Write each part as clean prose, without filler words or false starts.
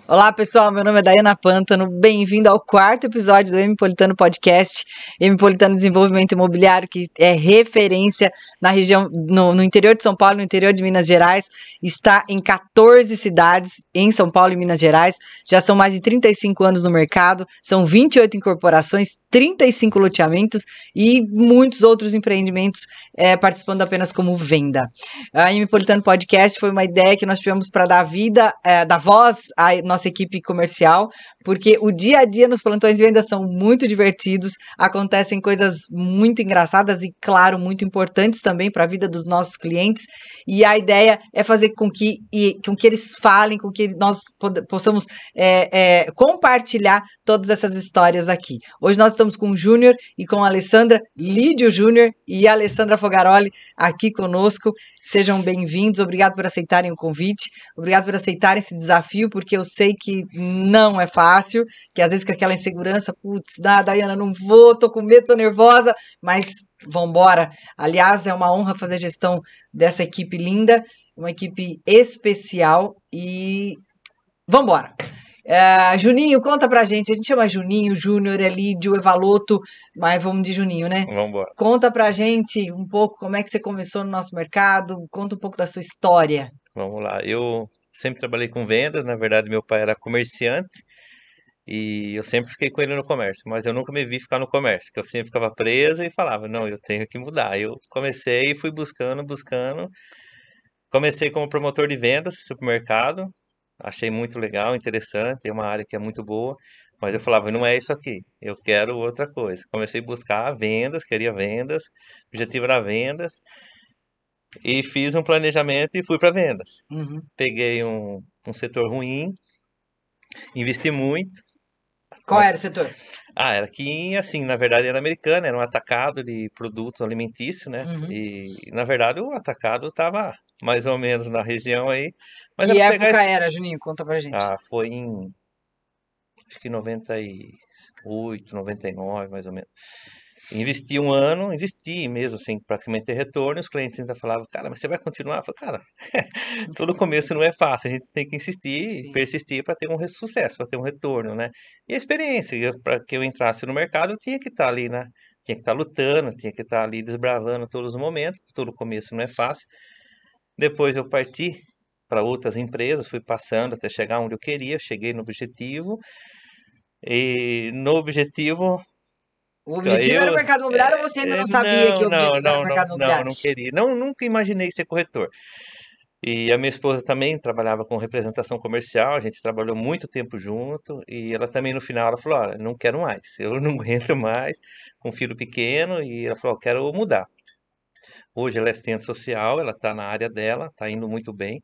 Olá pessoal, meu nome é Daiana Pântano, bem-vindo ao quarto episódio do M Politano Podcast, M Politano Desenvolvimento Imobiliário, que é referência na região, no interior de São Paulo, no interior de Minas Gerais, está em 14 cidades em São Paulo e Minas Gerais, já são mais de 35 anos no mercado, são 28 incorporações, 35 loteamentos e muitos outros empreendimentos participando apenas como venda. A M Politano Podcast foi uma ideia que nós tivemos para dar vida, dar voz à nossa equipe comercial, porque o dia a dia nos plantões de venda são muito divertidos, acontecem coisas muito engraçadas e, claro, muito importantes também para a vida dos nossos clientes, e a ideia é fazer com que eles falem, com que nós possamos compartilhar todas essas histórias aqui. Hoje nós estamos com o Júnior e com a Alessandra, Lídio Júnior e a Alessandra Fogaroli aqui conosco. Sejam bem-vindos, obrigado por aceitarem o convite, obrigado por aceitarem esse desafio, porque eu sei que não é fácil, que às vezes com aquela insegurança, putz, Daiana, não vou, tô com medo, tô nervosa, mas vambora. Aliás, é uma honra fazer gestão dessa equipe linda, uma equipe especial e vambora. Juninho, conta pra gente, a gente chama Juninho, Júnior, Elídio, Evaloto, mas vamos de Juninho, né? Vamos embora. Conta pra gente um pouco como é que você começou no nosso mercado, conta um pouco da sua história. Vamos lá. Eu sempre trabalhei com vendas, na verdade meu pai era comerciante e eu sempre fiquei com ele no comércio, mas eu nunca me vi ficar no comércio, que eu sempre ficava preso e falava, não, eu tenho que mudar. Eu comecei e fui buscando. Comecei como promotor de vendas, supermercado, achei muito legal, interessante, é uma área que é muito boa, mas eu falava, não é isso aqui, eu quero outra coisa. Comecei a buscar vendas, queria vendas, o objetivo era vendas, e fiz um planejamento e fui para vendas. Uhum. Peguei um setor ruim, investi muito. Qual era o setor? Era que, assim, na verdade era americano, era um atacado de produtos alimentícios, né? Uhum. E, na verdade, o atacado estava mais ou menos na região aí. Mas é Que para pegar. época era, Juninho? Conta pra gente. Foi em, acho que 98, 99, mais ou menos. Investi um ano, investi mesmo, assim, praticamente ter retorno. Os clientes ainda falavam, cara, mas você vai continuar? Eu falei, cara, todo começo não é fácil, a gente tem que insistir, Sim. persistir para ter um sucesso, para ter um retorno, né? E a experiência, para que eu entrasse no mercado, eu tinha que estar ali, né? Tinha que estar lutando, tinha que estar ali desbravando todos os momentos, todo começo não é fácil. Depois eu parti para outras empresas, fui passando até chegar onde eu queria, cheguei no objetivo, e no objetivo O objetivo era o caiu. mercado imobiliário ou você ainda não sabia que o objetivo era o mercado imobiliário? Não queria. Não, nunca imaginei ser corretor. E a minha esposa também trabalhava com representação comercial, a gente trabalhou muito tempo junto, e ela também no final ela falou, olha, não quero mais, eu não aguento mais, com um filho pequeno, e ela falou, quero mudar. Hoje ela é assistente social, ela está na área dela, está indo muito bem.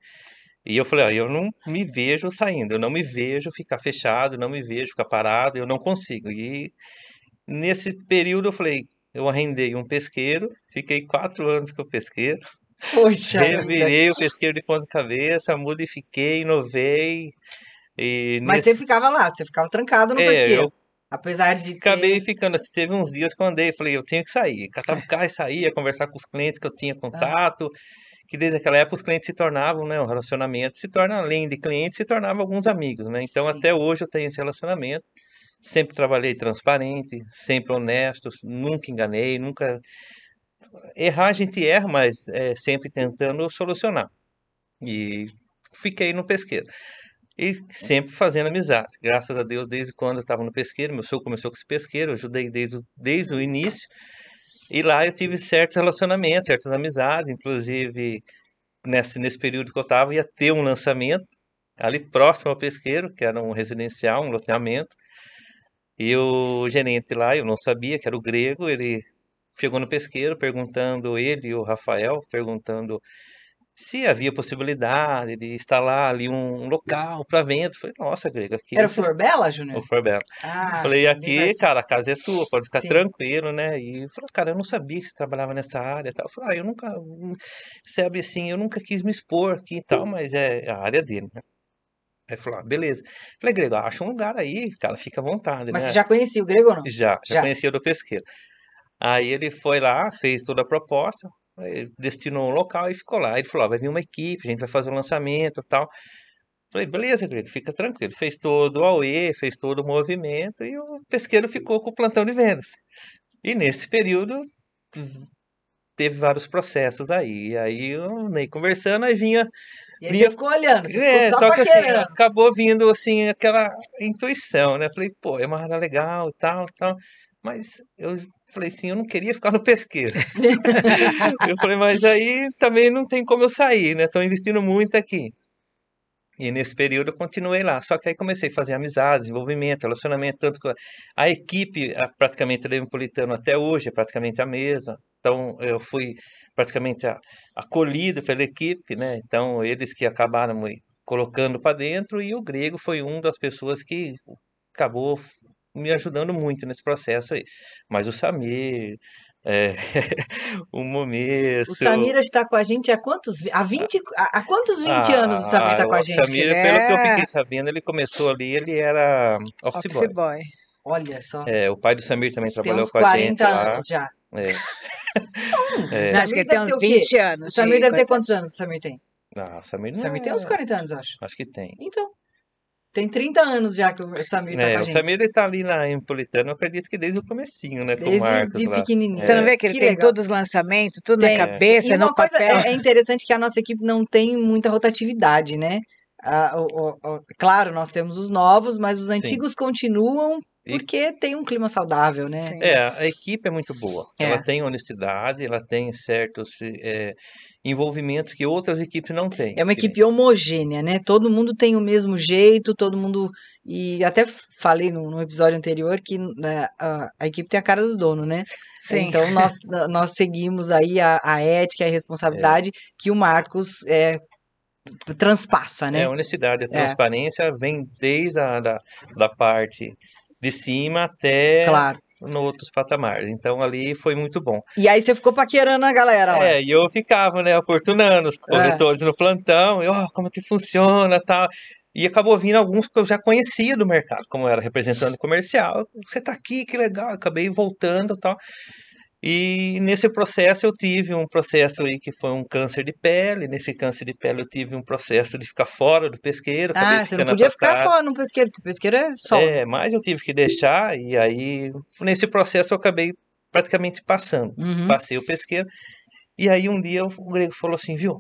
E eu falei, ó, eu não me vejo saindo, eu não me vejo ficar fechado, não me vejo ficar parado, eu não consigo. E nesse período eu falei, eu arrendei um pesqueiro, fiquei 4 anos com o pesqueiro, Poxa vida. revirei o pesqueiro de ponta cabeça, modifiquei, inovei. E Mas você nesse. ficava lá, você ficava trancado no pesqueiro. Eu Apesar de acabei ter. ficando assim. Teve uns dias que eu andei, falei, eu tenho que sair. Catava o carro e saía, conversar com os clientes que eu tinha Ah, contato. Que desde aquela época os clientes se tornavam, né? O relacionamento se torna, além de clientes, se tornava alguns amigos, né? Então sim. até hoje eu tenho esse relacionamento. Sempre trabalhei transparente, sempre honesto, nunca enganei, nunca. Errar a gente erra, mas sempre tentando solucionar. E fiquei no pesqueiro. E sempre fazendo amizade. Graças a Deus, desde quando eu estava no pesqueiro, meu sogro começou com esse pesqueiro, eu ajudei desde o início. E lá eu tive certos relacionamentos, certas amizades, inclusive nesse período que eu estava, ia ter um lançamento ali próximo ao pesqueiro, que era um residencial, um loteamento. E o gerente lá, eu não sabia que era o grego, ele chegou no pesqueiro perguntando, ele e o Rafael, perguntando se havia possibilidade de instalar ali um local para venda. Falei, nossa, grego, aqui Era o você. Flor Bela, Júnior? O Forbelo. Ah, Falei, bem aqui, pertinho. cara, a casa é sua, pode ficar Sim. tranquilo, né? E ele falou, cara, eu não sabia que você trabalhava nessa área e tal. Eu falei, eu nunca, sabe assim, eu nunca quis me expor aqui e tal, mas é a área dele, né? Aí ele falou, beleza. Falei, Grego, acha um lugar aí, cara, fica à vontade, Mas você né? já conhecia o grego ou não? Já Já. conhecia do pesqueiro. Aí ele foi lá, fez toda a proposta, aí destinou um local e ficou lá. Ele falou, vai vir uma equipe, a gente vai fazer um lançamento e tal. Falei, beleza, Grego, fica tranquilo. Fez todo o auê, fez todo o movimento e o pesqueiro ficou com o plantão de vendas. E nesse período teve vários processos aí. E aí eu nem conversando, aí vinha. E aí você ficou olhando, você ficou só Só que assim, paquerando. acabou vindo assim aquela intuição, né? Falei, pô, é uma área legal e tal, tal. Mas eu falei assim, eu não queria ficar no pesqueiro. Eu falei, mas aí também não tem como eu sair, né? Estão investindo muito aqui. E nesse período eu continuei lá. Só que aí comecei a fazer amizade, desenvolvimento, relacionamento, tanto com a equipe, praticamente do Metropolitano até hoje é praticamente a mesma. Então eu fui praticamente acolhido pela equipe, né? Então eles que acabaram me colocando para dentro e o Grego foi uma das pessoas que acabou me ajudando muito nesse processo aí. Mas o Samir, é, o O Momesso, Samir está com a gente há quantos 20 anos o Samir está com a o gente? Ele Samir, pelo que eu é fiquei sabendo, ele começou ali, ele era office office boy. boy. Olha só, O pai do Samir também tem trabalhou uns com a gente 40 lá. anos já. É, O é. Não, acho Samir que ele tem deve ter uns o quê? 20 anos. O Samir de deve ter quantos qualidade. anos o Samir tem? Não, o Samir O não Samir tem uns é. 40 anos, eu acho. Acho que tem. Então, tem 30 anos já que o Samir tá com a O gente. Samir, ele tá ali na Empolitano, eu acredito que desde o comecinho, né, com o Desde Marcos de lá. pequenininho. Você não vê que ele Que tem legal. todos os lançamentos, tudo Tem. na cabeça, E uma no coisa papel? é interessante que a nossa equipe não tem muita rotatividade, né? Claro, nós temos os novos, mas os Sim. antigos continuam E porque tem um clima saudável, né? Sim. a equipe é muito boa. É. Ela tem honestidade, ela tem certos envolvimentos que outras equipes não têm. É uma Que nem- equipe homogênea, né? Todo mundo tem o mesmo jeito, todo mundo. E até falei no episódio anterior que né, a equipe tem a cara do dono, né? Sim. Então nós seguimos aí a ética e a responsabilidade que o Marcos transpassa, É, né? a honestidade, a transparência vem desde da parte de cima até Claro. no outros patamares. Então ali foi muito bom. E aí você ficou paquerando a galera lá. E eu ficava, né, oportunando os corretores no plantão, como que funciona, tal. E acabou vindo alguns que eu já conhecia do mercado, como eu era representante comercial. Você tá aqui, que legal. Acabei voltando, tal. E nesse processo eu tive um processo aí que foi um câncer de pele. Nesse câncer de pele eu tive um processo de ficar fora do pesqueiro. Acabei Você não ficando podia ficar afastado. fora no pesqueiro, porque o pesqueiro é sol. né? Mas eu tive que deixar. E aí, nesse processo eu acabei praticamente passando. Uhum. Passei o pesqueiro. E aí um dia o Grego falou assim, viu?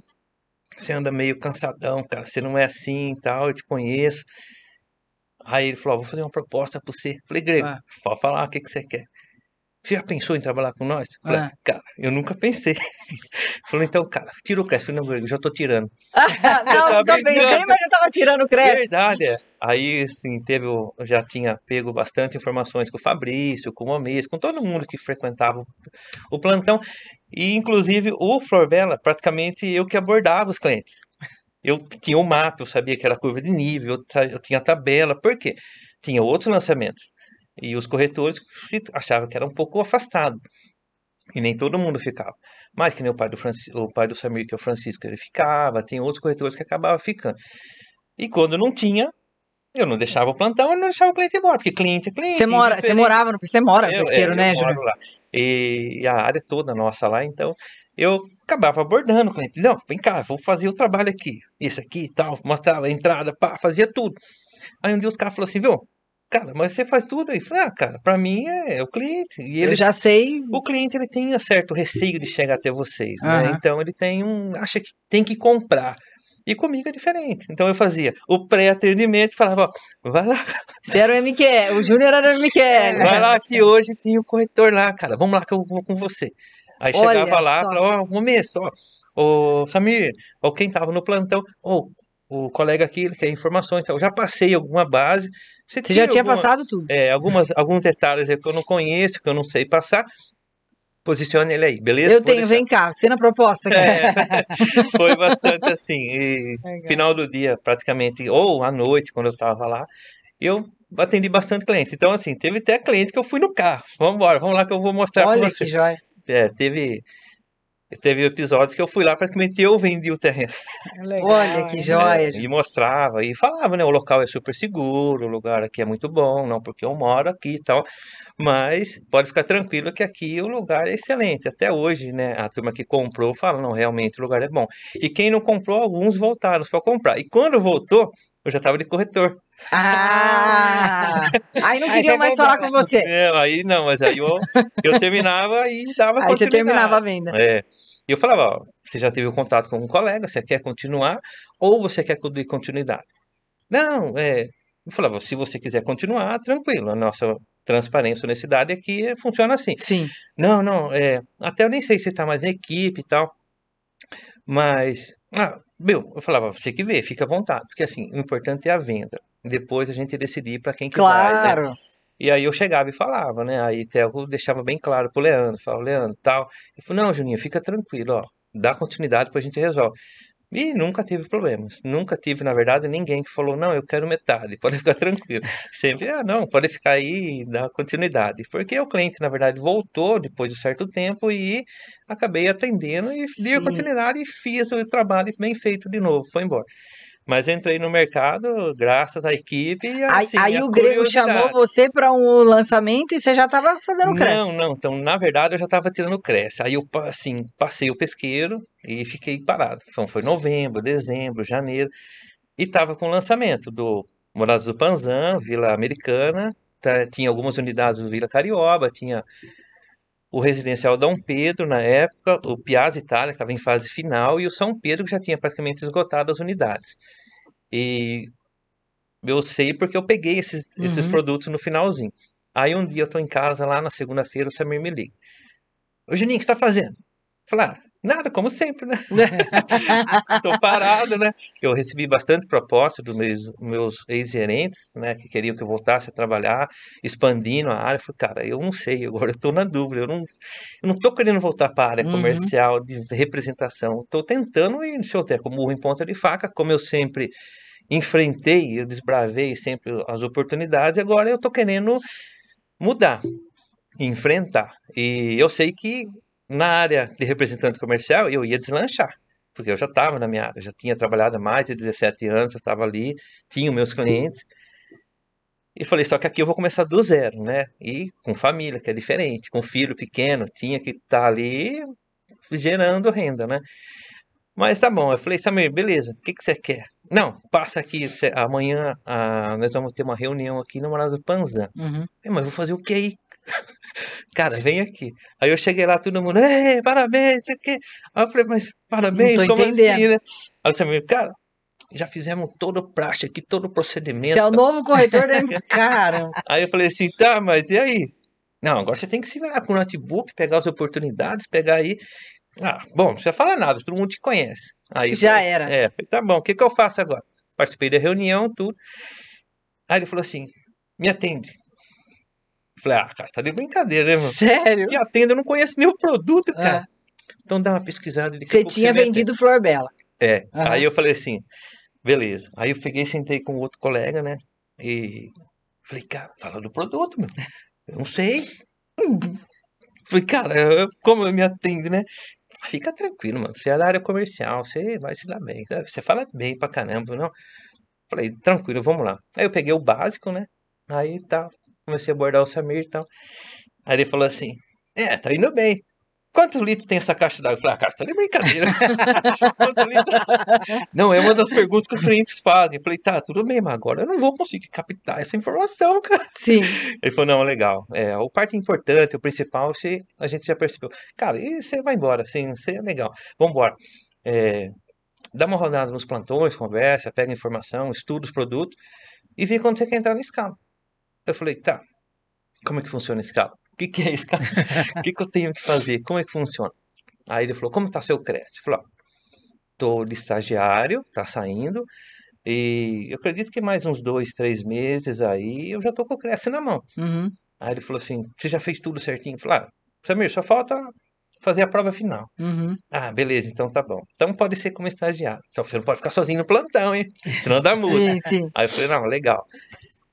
Você anda meio cansadão, cara. Você não é assim e tal, eu te conheço. Aí ele falou, vou fazer uma proposta pra você. Falei, Grego, pode falar, o que você quer? Você já pensou em trabalhar com nós? Falei, cara, eu nunca pensei. Falei, então, cara, tira o crédito. Falei, não, Grego, já tô tirando. Não, nunca pensei, mas já tava tirando o crédito. Verdade, Aí, assim, eu já tinha pego bastante informações com o Fabrício, com o Momês, com todo mundo que frequentava o plantão. E, inclusive, o Florbela, praticamente eu que abordava os clientes. Eu tinha o mapa, eu sabia que era curva de nível, eu tinha a tabela. Por quê? Tinha outros lançamentos. E os corretores achavam que era um pouco afastado. E nem todo mundo ficava. Mas que nem o pai do Samir, que é o Francisco, ele ficava. Tem outros corretores que acabavam ficando. E quando não tinha, eu não deixava o plantão e não deixava o cliente embora. Porque cliente é cliente. Você morava você mora no pesqueiro, né, eu Júnior? moro lá. E a área toda nossa lá, então eu acabava abordando o cliente. Não, vem cá, vou fazer o trabalho aqui. Isso aqui e tal. Mostrava a entrada, pá, fazia tudo. Aí um dia os caras falaram assim, viu? Cara, mas você faz tudo aí. Eu falei, cara, pra mim é o cliente. E Eu já sei. o cliente, ele tem um certo receio de chegar até vocês, né? Aham. Então ele acha que tem que comprar. E comigo é diferente. Então eu fazia o pré-atendimento e falava, ó, vai lá, Você era o MQL, o Júnior era o MQL. vai lá que hoje tem o corretor lá, cara. Vamos lá que eu vou com você. Aí Olha chegava lá, só. falava, ó, Momesso, ó, ô Samir, ó, quem tava no plantão, o colega aqui, ele quer informações, então eu já passei alguma base. Você já tinha alguma- passado tudo. alguns detalhes aí que eu não conheço, que eu não sei passar. Posicione ele aí, beleza? Eu Pode tenho, deixar. vem cá, cena proposta aqui. Foi bastante assim. E Legal. final do dia, praticamente, ou à noite, quando eu tava lá, eu atendi bastante cliente. Então, assim, teve até cliente que eu fui no carro. Vamos embora, vamos lá que eu vou mostrar pra Olha você. que joia. Teve episódios que eu fui lá, praticamente eu vendi o terreno. Legal, Olha que hein? joia. E mostrava, e falava, né? O local é super seguro, o lugar aqui é muito bom, não porque eu moro aqui e tal. Mas pode ficar tranquilo que aqui o lugar é excelente. Até hoje, né? A turma que comprou fala, não, realmente o lugar é bom. E quem não comprou, alguns voltaram para comprar. E quando voltou, eu já tava de corretor. Ah! Aí não queriam mais falar com você. Aí não, mas aí eu terminava e dava Aí você terminava a continuidade. venda. E eu falava, ó, você já teve um contato com um colega, você quer continuar ou você quer que eu dê continuidade? Não, eu falava, se você quiser continuar, tranquilo, a nossa transparência, honestidade aqui funciona assim. Sim. Não, não, até eu nem sei se tá mais na equipe e tal, mas, eu falava, você que vê, fica à vontade, porque assim, o importante é a venda. Depois a gente decidir para quem que vai, né? Claro. E aí eu chegava e falava, né? Aí até eu deixava bem claro pro Leandro, falava, Leandro, tal. Ele falou, não, Juninho, fica tranquilo, ó, dá continuidade, depois a gente resolve. E nunca teve problemas. Nunca tive, na verdade, ninguém que falou, não, eu quero metade, pode ficar tranquilo. Sempre, não, pode ficar aí e dar continuidade. Porque o cliente, na verdade, voltou depois de certo tempo e acabei atendendo e dei Sim. continuidade e fiz o trabalho bem feito de novo, foi embora. Mas entrei no mercado graças à equipe e, assim, Aí a o Grego chamou curiosidade. você para um lançamento e você já estava fazendo o Não, Cresce. não. Então, na verdade, eu já estava tirando creche. Aí eu, assim, passei o pesqueiro e fiquei parado. Então, foi novembro, dezembro, janeiro. E tava com o lançamento do Morados do Panzan, Vila Americana. Tinha algumas unidades do Vila Carioba, tinha o Residencial Dom Pedro na época, o Piazza Itália, que estava em fase final, e o São Pedro, que já tinha praticamente esgotado as unidades. E eu sei porque eu peguei esses Uhum. produtos no finalzinho. Aí um dia eu tô em casa lá na segunda-feira, o Samir me liga. Ô Juninho, o que você tá fazendo? Falar, nada, como sempre, né? Tô parado, né? Eu recebi bastante proposta dos meus ex-gerentes, né? Que queriam que eu voltasse a trabalhar, expandindo a área. Eu falei, cara, eu não sei, agora eu tô na dúvida. Eu não tô querendo voltar para a área Uhum. comercial, de representação. Tô tentando ir no seu tempo, como burro em ponta de faca, como eu sempre enfrentei, eu desbravei sempre as oportunidades, e agora eu tô querendo mudar, enfrentar. E eu sei que na área de representante comercial eu ia deslanchar, porque eu já estava na minha área, eu já tinha trabalhado há mais de 17 anos, eu estava ali, tinha os meus clientes, e falei, só que aqui eu vou começar do zero, né? E com família, que é diferente, com filho pequeno, tinha que estar ali gerando renda, né? Mas tá bom, eu falei, Samir, beleza, o que que você quer? Não, passa aqui, amanhã nós vamos ter uma reunião aqui no Morada do Panzan. Uhum. Mas eu vou fazer o que aí? Cara, vem aqui. Aí eu cheguei lá, todo mundo, ei, parabéns, sei o quê. Aí eu falei, mas Não tô parabéns, como entendendo. assim, né? Aí o Samir, cara, já fizemos todo o praxe aqui, todo o Você é procedimento. o novo corretor da Cara. Aí eu falei assim, tá, mas e aí? Não, agora você tem que se virar com o notebook, pegar as oportunidades, pegar aí. Bom, não precisa falar nada, todo mundo te conhece. Aí eu Já falei, era. falei, tá bom, o que que eu faço agora? Participei da reunião, tudo. Aí ele falou assim, me atende. Eu falei, cara, você tá de brincadeira, né, meu? Sério? Te atendo, eu não conheço nem o produto, cara. Ah. Então dá uma pesquisada, daqui a Você pouco você tinha me atende. vendido Flor Bela. Aí Aham. eu falei assim, beleza. Aí eu peguei e sentei com outro colega, né? E falei, cara, fala do produto, meu. Eu não sei. Falei, cara, como eu me atendo, né? Fica tranquilo, mano. Você é da área comercial, você vai se dar bem. Você fala bem pra caramba, não? Falei, tranquilo, vamos lá. Aí eu peguei o básico, né? Aí tá, comecei a abordar o Samir e tal. Aí ele falou assim, tá indo bem. Quantos litros tem essa caixa d'água? Eu falei, cara, você tá de brincadeira. Quantos litros? Não, é uma das perguntas que os clientes fazem. Eu falei, tá, tudo bem, mas agora eu não vou conseguir captar essa informação, cara. Sim. Ele falou, não, legal. O parte importante, o principal, a gente já percebeu. Cara, e você vai embora, assim, você é legal. Vambora. É, dá uma rodada nos plantões, conversa, pega informação, estuda os produtos e vê quando você quer entrar na escala. Eu falei, tá, como é que funciona a escala? O que que é a escala? O que que eu tenho que fazer? Como é que funciona? Aí ele falou, como tá seu Cresce? Eu falei, ó, tô de estagiário, tá saindo, e eu acredito que mais uns 2, 3 meses aí eu já tô com o Cresce na mão. Uhum. Aí ele falou assim, você já fez tudo certinho? Eu falei, Samir, só falta fazer a prova final. Uhum. Beleza, então tá bom. Então pode ser como estagiário. Só que você não pode ficar sozinho no plantão, hein? Senão dá multa. Sim, sim. Aí eu falei, não, legal.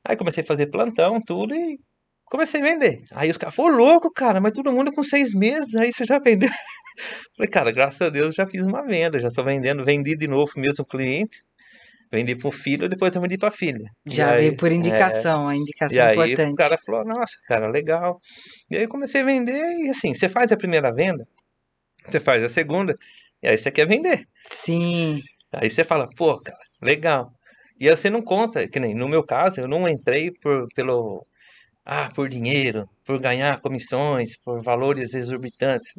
Aí comecei a fazer plantão, tudo, e comecei a vender. Aí os caras, foi louco, cara, mas todo mundo com 6 meses, aí você já vendeu. Falei, cara, graças a Deus eu já fiz uma venda, já estou vendendo, vendi de novo pro mesmo cliente, vendi para o filho, depois eu vendi para a filha. E Já veio aí, por indicação, a e indicação aí o importante. cara falou, nossa, cara, legal. E aí eu comecei a vender, e assim, você faz a primeira venda, você faz a segunda, e aí você quer vender. Sim. Aí você fala, pô, cara, legal. E aí você não conta, que nem no meu caso, eu não entrei por dinheiro, por ganhar comissões, por valores exorbitantes.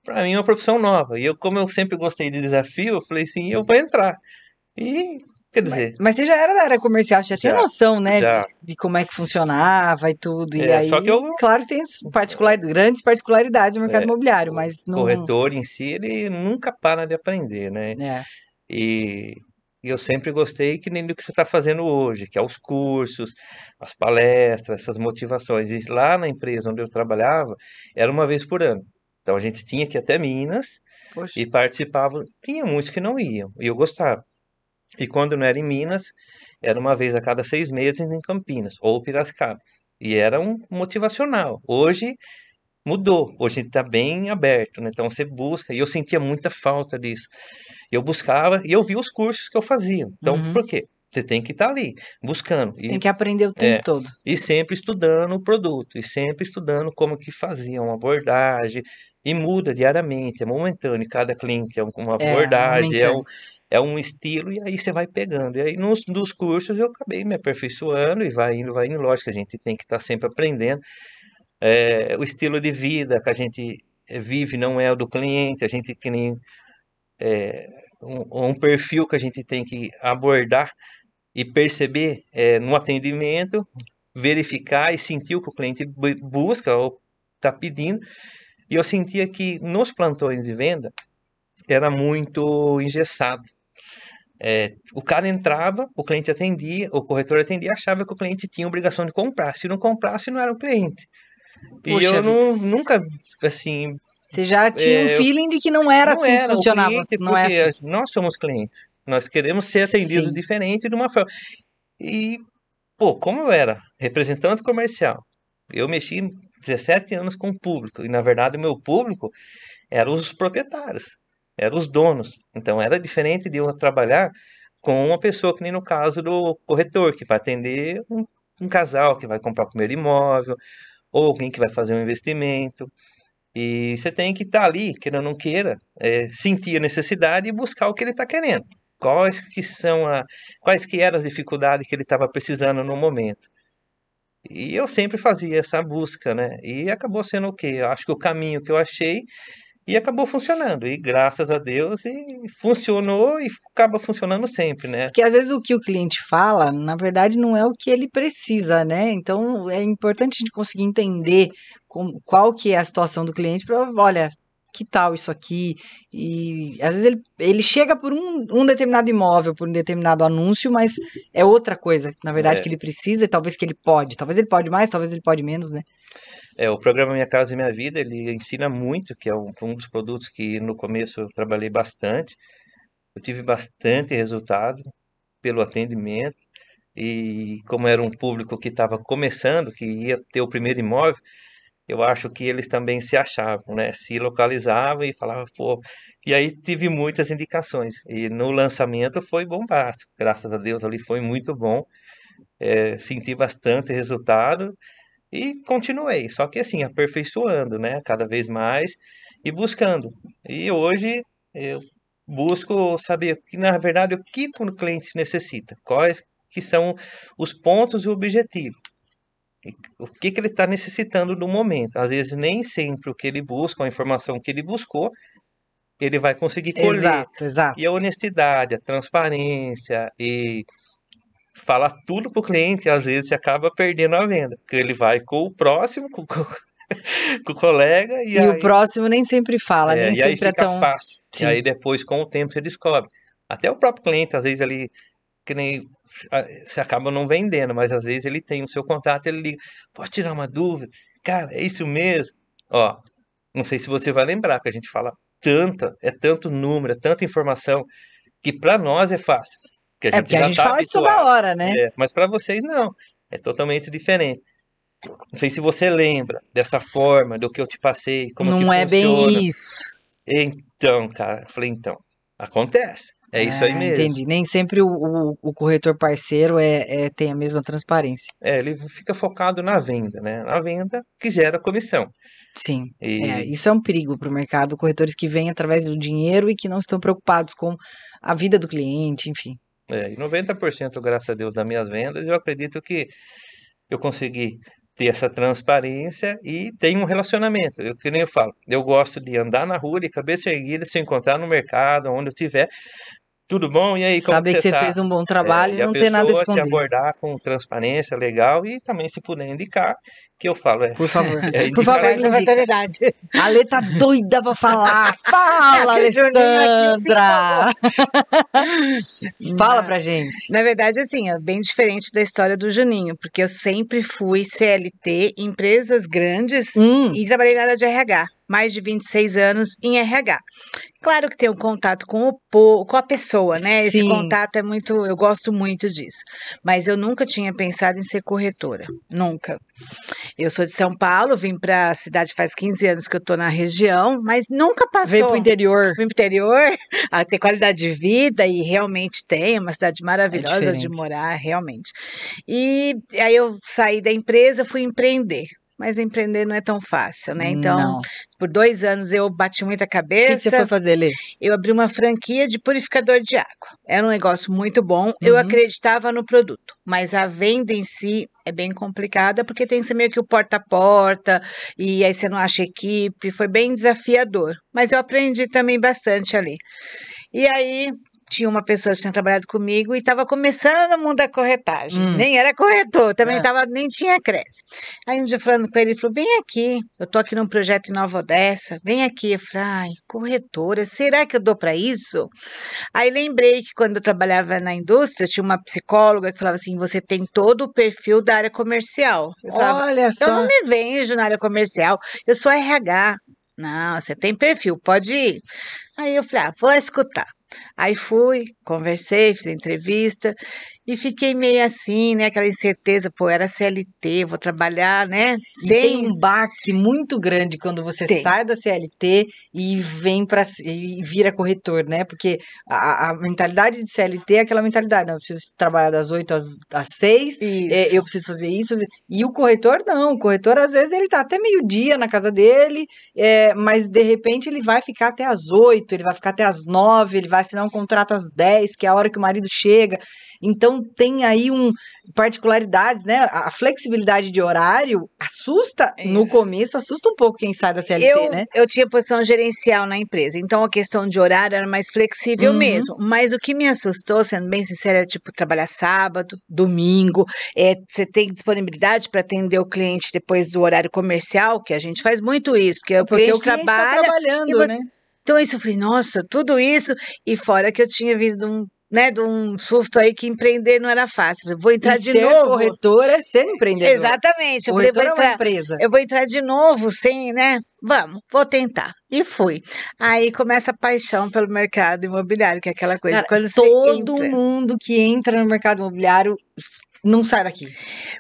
Para mim é uma profissão nova. E eu, como eu sempre gostei de desafio, eu falei assim, eu vou entrar. E, quer dizer, Mas você já era da área comercial, você já tinha já, noção, né, já. de como é que funcionava e tudo. E Só que aí, eu, claro que tem grandes particularidades no mercado é, imobiliário, o mas não. corretor em si, ele nunca para de aprender, né? É. E, e eu sempre gostei que nem do que você está fazendo hoje, que é os cursos, as palestras, essas motivações. E lá na empresa onde eu trabalhava, era uma vez por ano. Então a gente tinha que ir até Minas Poxa. e participava. Tinha muitos que não iam, e eu gostava. E quando não era em Minas, era uma vez a cada 6 meses em Campinas ou Piracicaba. E era um motivacional. Hoje mudou, hoje está bem aberto, né? Então você busca, e eu sentia muita falta disso. Eu buscava e eu via os cursos que eu fazia. Então, Uhum. por quê? Você tem que estar ali, buscando. Você tem que aprender o tempo todo. E sempre estudando o produto, e sempre estudando como que fazia uma abordagem, e muda diariamente, é momentâneo, cada cliente é uma É, abordagem, momentâneo. é um estilo, e aí você vai pegando. E aí nos cursos eu acabei me aperfeiçoando, e vai indo, lógico, a gente tem que estar sempre aprendendo. O estilo de vida que a gente vive não é o do cliente, a gente que nem um perfil que a gente tem que abordar e perceber no atendimento, verificar e sentir o que o cliente busca ou está pedindo. E eu sentia que nos plantões de venda era muito engessado. O cara entrava, o cliente atendia, o corretor atendia, achava que o cliente tinha obrigação de comprar. Se não comprasse, não era o cliente. E Poxa eu vida. nunca, assim, Você já tinha um é, feeling de que não era não assim que era o funcionava. cliente, Não é porque assim. nós somos clientes. Nós queremos ser atendidos Sim. diferente de uma forma. E, pô, como eu era representante comercial, eu mexi 17 anos com o público. E, na verdade, o meu público eram os proprietários, eram os donos. Então, era diferente de eu trabalhar com uma pessoa, que nem no caso do corretor, que vai atender um casal que vai comprar o primeiro imóvel, ou alguém que vai fazer um investimento. E você tem que estar ali, queira ou não queira, sentir a necessidade e buscar o que ele está querendo. Quais que eram as dificuldades que ele estava precisando no momento. E eu sempre fazia essa busca, né? E acabou sendo o quê? Eu acho que o caminho que eu achei e acabou funcionando. E graças a Deus e funcionou e acaba funcionando sempre, né? Porque às vezes o que o cliente fala, na verdade, não é o que ele precisa, né? Então é importante a gente conseguir entender qual que é a situação do cliente para, olha, que tal isso aqui? E às vezes ele chega por um determinado imóvel, por um determinado anúncio, mas é outra coisa, na verdade, que É, ele precisa e talvez que ele pode. Talvez ele pode mais, talvez ele pode menos, né? o programa Minha Casa e Minha Vida, ele ensina muito, que é um dos produtos que no começo eu trabalhei bastante. Eu tive bastante resultado pelo atendimento. E como era um público que estava começando, que ia ter o primeiro imóvel, eu acho que eles também se achavam, né? Se localizavam e falavam, pô. E aí tive muitas indicações. E no lançamento foi bombástico. Graças a Deus ali foi muito bom. Senti bastante resultado e continuei. Só que assim, aperfeiçoando, né? Cada vez mais e buscando. E hoje eu busco saber que, na verdade, o que o cliente necessita, quais que são os pontos e o objetivo. O que ele está necessitando no momento. Às vezes, nem sempre o que ele busca, a informação que ele buscou, ele vai conseguir colher. Exato, E a exato. honestidade, a transparência e falar tudo para o cliente, às vezes, você acaba perdendo a venda. Porque ele vai com o próximo, com o colega, E o próximo nem sempre fala, nem e aí sempre é fica tão. fácil. E Sim. aí depois, com o tempo, você descobre. Até o próprio cliente, às vezes, ele que nem você acaba não vendendo, mas às vezes ele tem o seu contato, ele liga, pode tirar uma dúvida? Cara, é isso mesmo? Ó, não sei se você vai lembrar que a gente fala tanto número, é tanta informação, que para nós é fácil, que a É gente porque a já gente está fala isso toda habituado. hora, né? Mas para vocês não, é totalmente diferente. Não sei se você lembra dessa forma, do que eu te passei, como que Não é bem funciona. isso. Então, cara, eu falei, então, acontece. É isso aí Ah, mesmo. entendi. Nem sempre o corretor parceiro tem a mesma transparência. Ele fica focado na venda, né? Na venda que gera comissão. Sim. É, E isso é um perigo para o mercado, corretores que vêm através do dinheiro e que não estão preocupados com a vida do cliente, enfim. E 90%, graças a Deus, das minhas vendas, eu acredito que eu consegui ter essa transparência e tenho um relacionamento. Que nem eu falo, eu gosto de andar na rua de cabeça erguida, se encontrar no mercado, onde eu estiver. Tudo bom? E aí, como que Saber você que você tá? fez um bom trabalho e E a não ter nada a pessoa te esconder. abordar com transparência legal e também, se puder indicar, que eu falo, Por favor. é Por favor, indicação. Perde a indica. oportunidade. A Lê tá doida pra falar. Fala, Esse Juninho aqui se Alessandra! Fala pra gente. Na verdade, assim, é bem diferente da história do Juninho, porque eu sempre fui CLT em empresas grandes e trabalhei na área de RH, mais de 26 anos em RH. Claro que tem um contato com a pessoa, né? Esse Sim. contato é muito, eu gosto muito disso. Mas eu nunca tinha pensado em ser corretora, nunca. Eu sou de São Paulo, vim para a cidade faz 15 anos que eu estou na região, mas nunca passou. Veio pro interior. Vim pro interior, a ter qualidade de vida e realmente tem, é uma cidade maravilhosa de diferente. morar, realmente. E aí eu saí da empresa, fui empreender. Mas empreender não é tão fácil, né? Então, Não. por 2 anos eu bati muita O que cabeça. você foi fazer, Lê? Eu abri uma franquia de purificador de água. Era um negócio muito bom. Eu acreditava no produto, mas a venda em si é bem complicada porque tem que ser meio que o porta a porta e aí você não acha equipe. Foi bem desafiador, mas eu aprendi também bastante ali. E aí tinha uma pessoa que tinha trabalhado comigo e estava começando no mundo da corretagem. Nem era corretor, também nem tinha Cresce. Aí um dia falando com ele, ele falou, vem aqui, eu tô aqui num projeto em Nova Odessa, vem aqui. Eu falei, ai, corretora, será que eu dou para isso? Aí lembrei que quando eu trabalhava na indústria, tinha uma psicóloga que falava assim, você tem todo o perfil da área comercial. Eu falava, Olha eu não só. me vejo na área comercial, eu sou RH. Não, você tem perfil, pode ir. Aí eu falei, vou escutar. Aí fui, conversei, fiz entrevista e fiquei meio assim, né? Aquela incerteza, pô, era CLT, vou trabalhar, né? E tem um baque muito grande quando você sai da CLT e vem para e vira corretor, né? Porque a mentalidade de CLT é aquela mentalidade, não, eu preciso trabalhar das 8 às 6, eu preciso fazer isso. E o corretor não, o corretor às vezes ele tá até meio-dia na casa dele, mas de repente ele vai ficar até às 8, ele vai ficar até às 9, ele vai assinar um contrato às 10, que é a hora que o marido chega. Então tem aí particularidades, né? A flexibilidade de horário assusta no começo, assusta um pouco quem sai da CLT, né? Eu tinha posição gerencial na empresa, então a questão de horário era mais flexível mesmo. Mas o que me assustou, sendo bem sincera, é tipo trabalhar sábado, domingo, você tem disponibilidade para atender o cliente depois do horário comercial, que a gente faz muito isso, porque o cliente trabalha tá trabalhando, né? Então isso eu falei, nossa, tudo isso, e fora que eu tinha vindo de um susto aí que empreender não era fácil. Falei, vou entrar de novo. Ser corretor é ser empreendedor. Exatamente. Corretor é uma empresa. Eu vou entrar de novo sem, né? Vou tentar. E fui. Aí começa a paixão pelo mercado imobiliário, que é aquela coisa. Cara, quando todo mundo que entra no mercado imobiliário não sai daqui.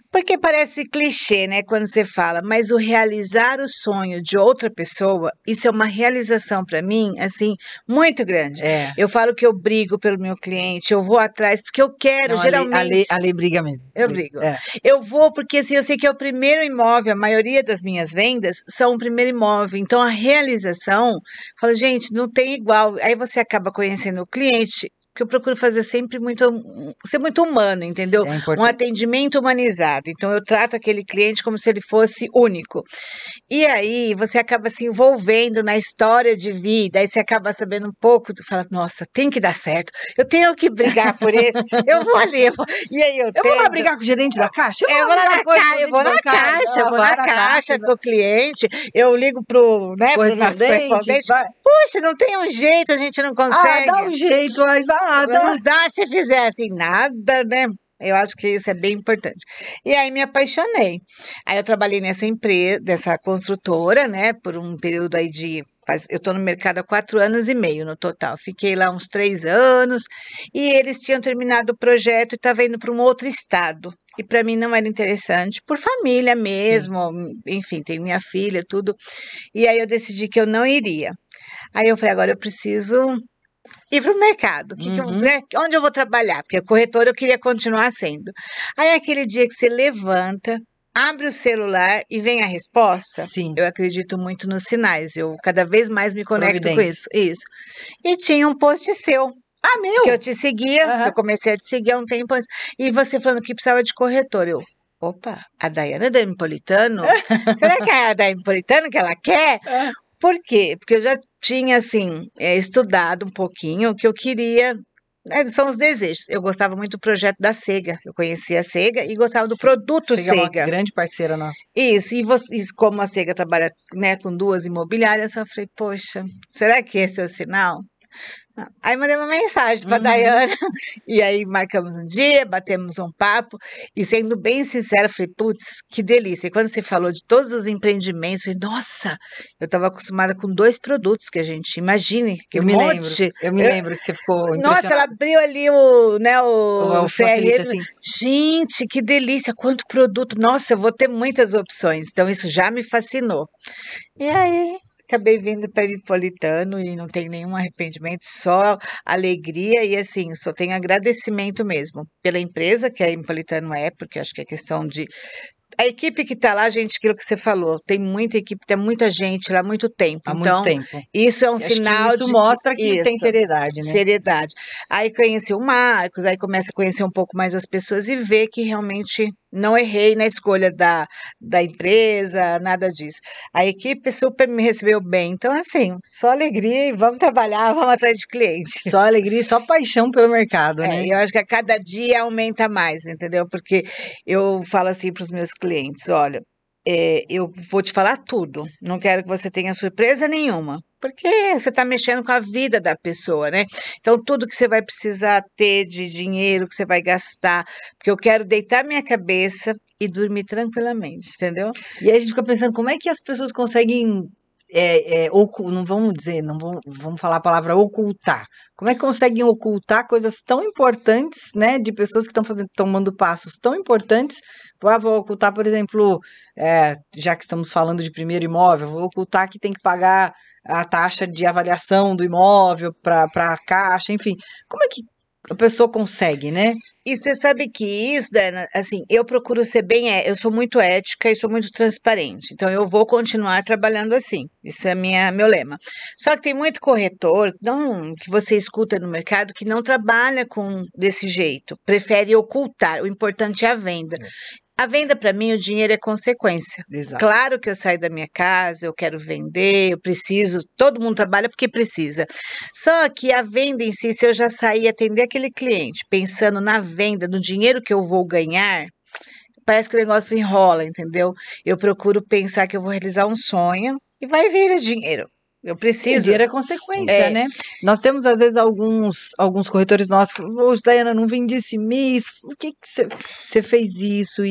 Porque parece clichê, né, quando você fala, mas o realizar o sonho de outra pessoa, isso é uma realização para mim, assim, muito grande. Eu falo que eu brigo pelo meu cliente, eu vou atrás, porque eu quero, não, geralmente... A lei briga mesmo. Eu brigo. Eu vou porque, assim, eu sei que é o primeiro imóvel, a maioria das minhas vendas são o primeiro imóvel, então a realização, falo, gente, não tem igual. Aí você acaba conhecendo o cliente, que eu procuro fazer sempre ser muito humano, entendeu? Um atendimento humanizado. Então, eu trato aquele cliente como se ele fosse único. E aí, você acaba se envolvendo na história de vida, aí você acaba sabendo um pouco, fala, nossa, tem que dar certo, eu tenho que brigar por isso, eu vou ali, e aí eu vou lá brigar com o gerente da Caixa? Eu vou na caixa com o cliente, eu ligo pro nosso correspondente, puxa, não tem um jeito, a gente não consegue. Dá um jeito, aí vai. Não dá se fizer assim, nada, né? Eu acho que isso é bem importante. E aí me apaixonei. Aí eu trabalhei nessa empresa, dessa construtora, né? Por um período aí eu estou no mercado há 4 anos e meio no total. Fiquei lá uns 3 anos e eles tinham terminado o projeto e estavam indo para um outro estado. E para mim não era interessante, por família mesmo, enfim, tenho minha filha, tudo. E aí eu decidi que eu não iria. Aí eu falei, agora eu preciso ir para o mercado, onde eu vou trabalhar? Porque corretora eu queria continuar sendo. Aí aquele dia que você levanta, abre o celular e vem a resposta, eu acredito muito nos sinais, eu cada vez mais me conecto com isso. E tinha um post seu. Ah, meu! Que eu te seguia, Aham. eu comecei a te seguir há um tempo antes. E você falando que precisava de corretor. Eu, opa, a Daiana da Empolitano? Será que é a da Empolitano que ela quer? Ah, Por quê? Porque eu já tinha, assim, estudado um pouquinho o que eu queria. São os desejos. Eu gostava muito do projeto da Sega. Eu conhecia a Sega e gostava do produto Sega é uma Sega. grande parceira nossa. Isso, e como a Sega trabalha, né, com 2 imobiliárias, eu falei, poxa, será que esse é o sinal? Aí mandei uma mensagem para a Uhum. Daiana, e aí marcamos um dia, batemos um papo, e sendo bem sincera, falei, putz, que delícia. E quando você falou de todos os empreendimentos, eu falei, nossa, eu estava acostumada com 2 produtos que a gente, imagine, que Eu me lembro. monte. Eu me lembro que você ficou Nossa, ela impressionada. abriu ali o O facilita, CRM. assim. Gente, que delícia, quanto produto. Nossa, eu vou ter muitas opções. Então, isso já me fascinou. E aí, acabei vindo para Empolitano e não tenho nenhum arrependimento, só alegria e assim, só tenho agradecimento mesmo pela empresa que a Empolitano é, porque acho que é questão de a equipe que está lá, gente, aquilo que você falou, tem muita equipe, tem muita gente lá há muito tempo. Há muito Então, tempo. isso é um E acho que sinal isso de mostra que tem isso, seriedade, né? seriedade. Aí conheci o Marcos, aí começa a conhecer um pouco mais as pessoas e ver que realmente não errei na escolha da empresa, nada disso. A equipe super me recebeu bem. Então, assim, só alegria e vamos trabalhar, vamos atrás de cliente. Só alegria e só paixão pelo mercado, né? Eu acho que a cada dia aumenta mais, entendeu? Porque eu falo assim para os meus clientes: olha, eu vou te falar tudo, não quero que você tenha surpresa nenhuma, porque você está mexendo com a vida da pessoa, né? Então, tudo que você vai precisar ter de dinheiro, que você vai gastar, porque eu quero deitar minha cabeça e dormir tranquilamente, entendeu? E aí a gente fica pensando, como é que as pessoas conseguem, não vamos dizer, não vamos falar a palavra ocultar. Como é que conseguem ocultar coisas tão importantes, né, de pessoas que estão tomando passos tão importantes? Vou ocultar, por exemplo, já que estamos falando de primeiro imóvel, vou ocultar que tem que pagar a taxa de avaliação do imóvel para a Caixa, enfim. Como é que a pessoa consegue, né? E você sabe que isso, Dana, assim, eu procuro ser bem, eu sou muito ética e sou muito transparente. Então eu vou continuar trabalhando assim. Isso é meu lema. Só que tem muito corretor, não, que você escuta no mercado que não trabalha com desse jeito, prefere ocultar. O importante é a venda. A venda, para mim, o dinheiro é consequência. Exato. Claro que eu saio da minha casa, eu quero vender, eu preciso, todo mundo trabalha porque precisa. Só que a venda em si, se eu já sair e atender aquele cliente pensando na venda, no dinheiro que eu vou ganhar, parece que o negócio enrola, entendeu? Eu procuro pensar que eu vou realizar um sonho e vai vir o dinheiro. Eu Sim, o preciso. dinheiro é consequência, É. né? Nós temos, às vezes, alguns corretores nossos que falam, "Ô, Daiana, não vendi esse mês, por que você fez isso,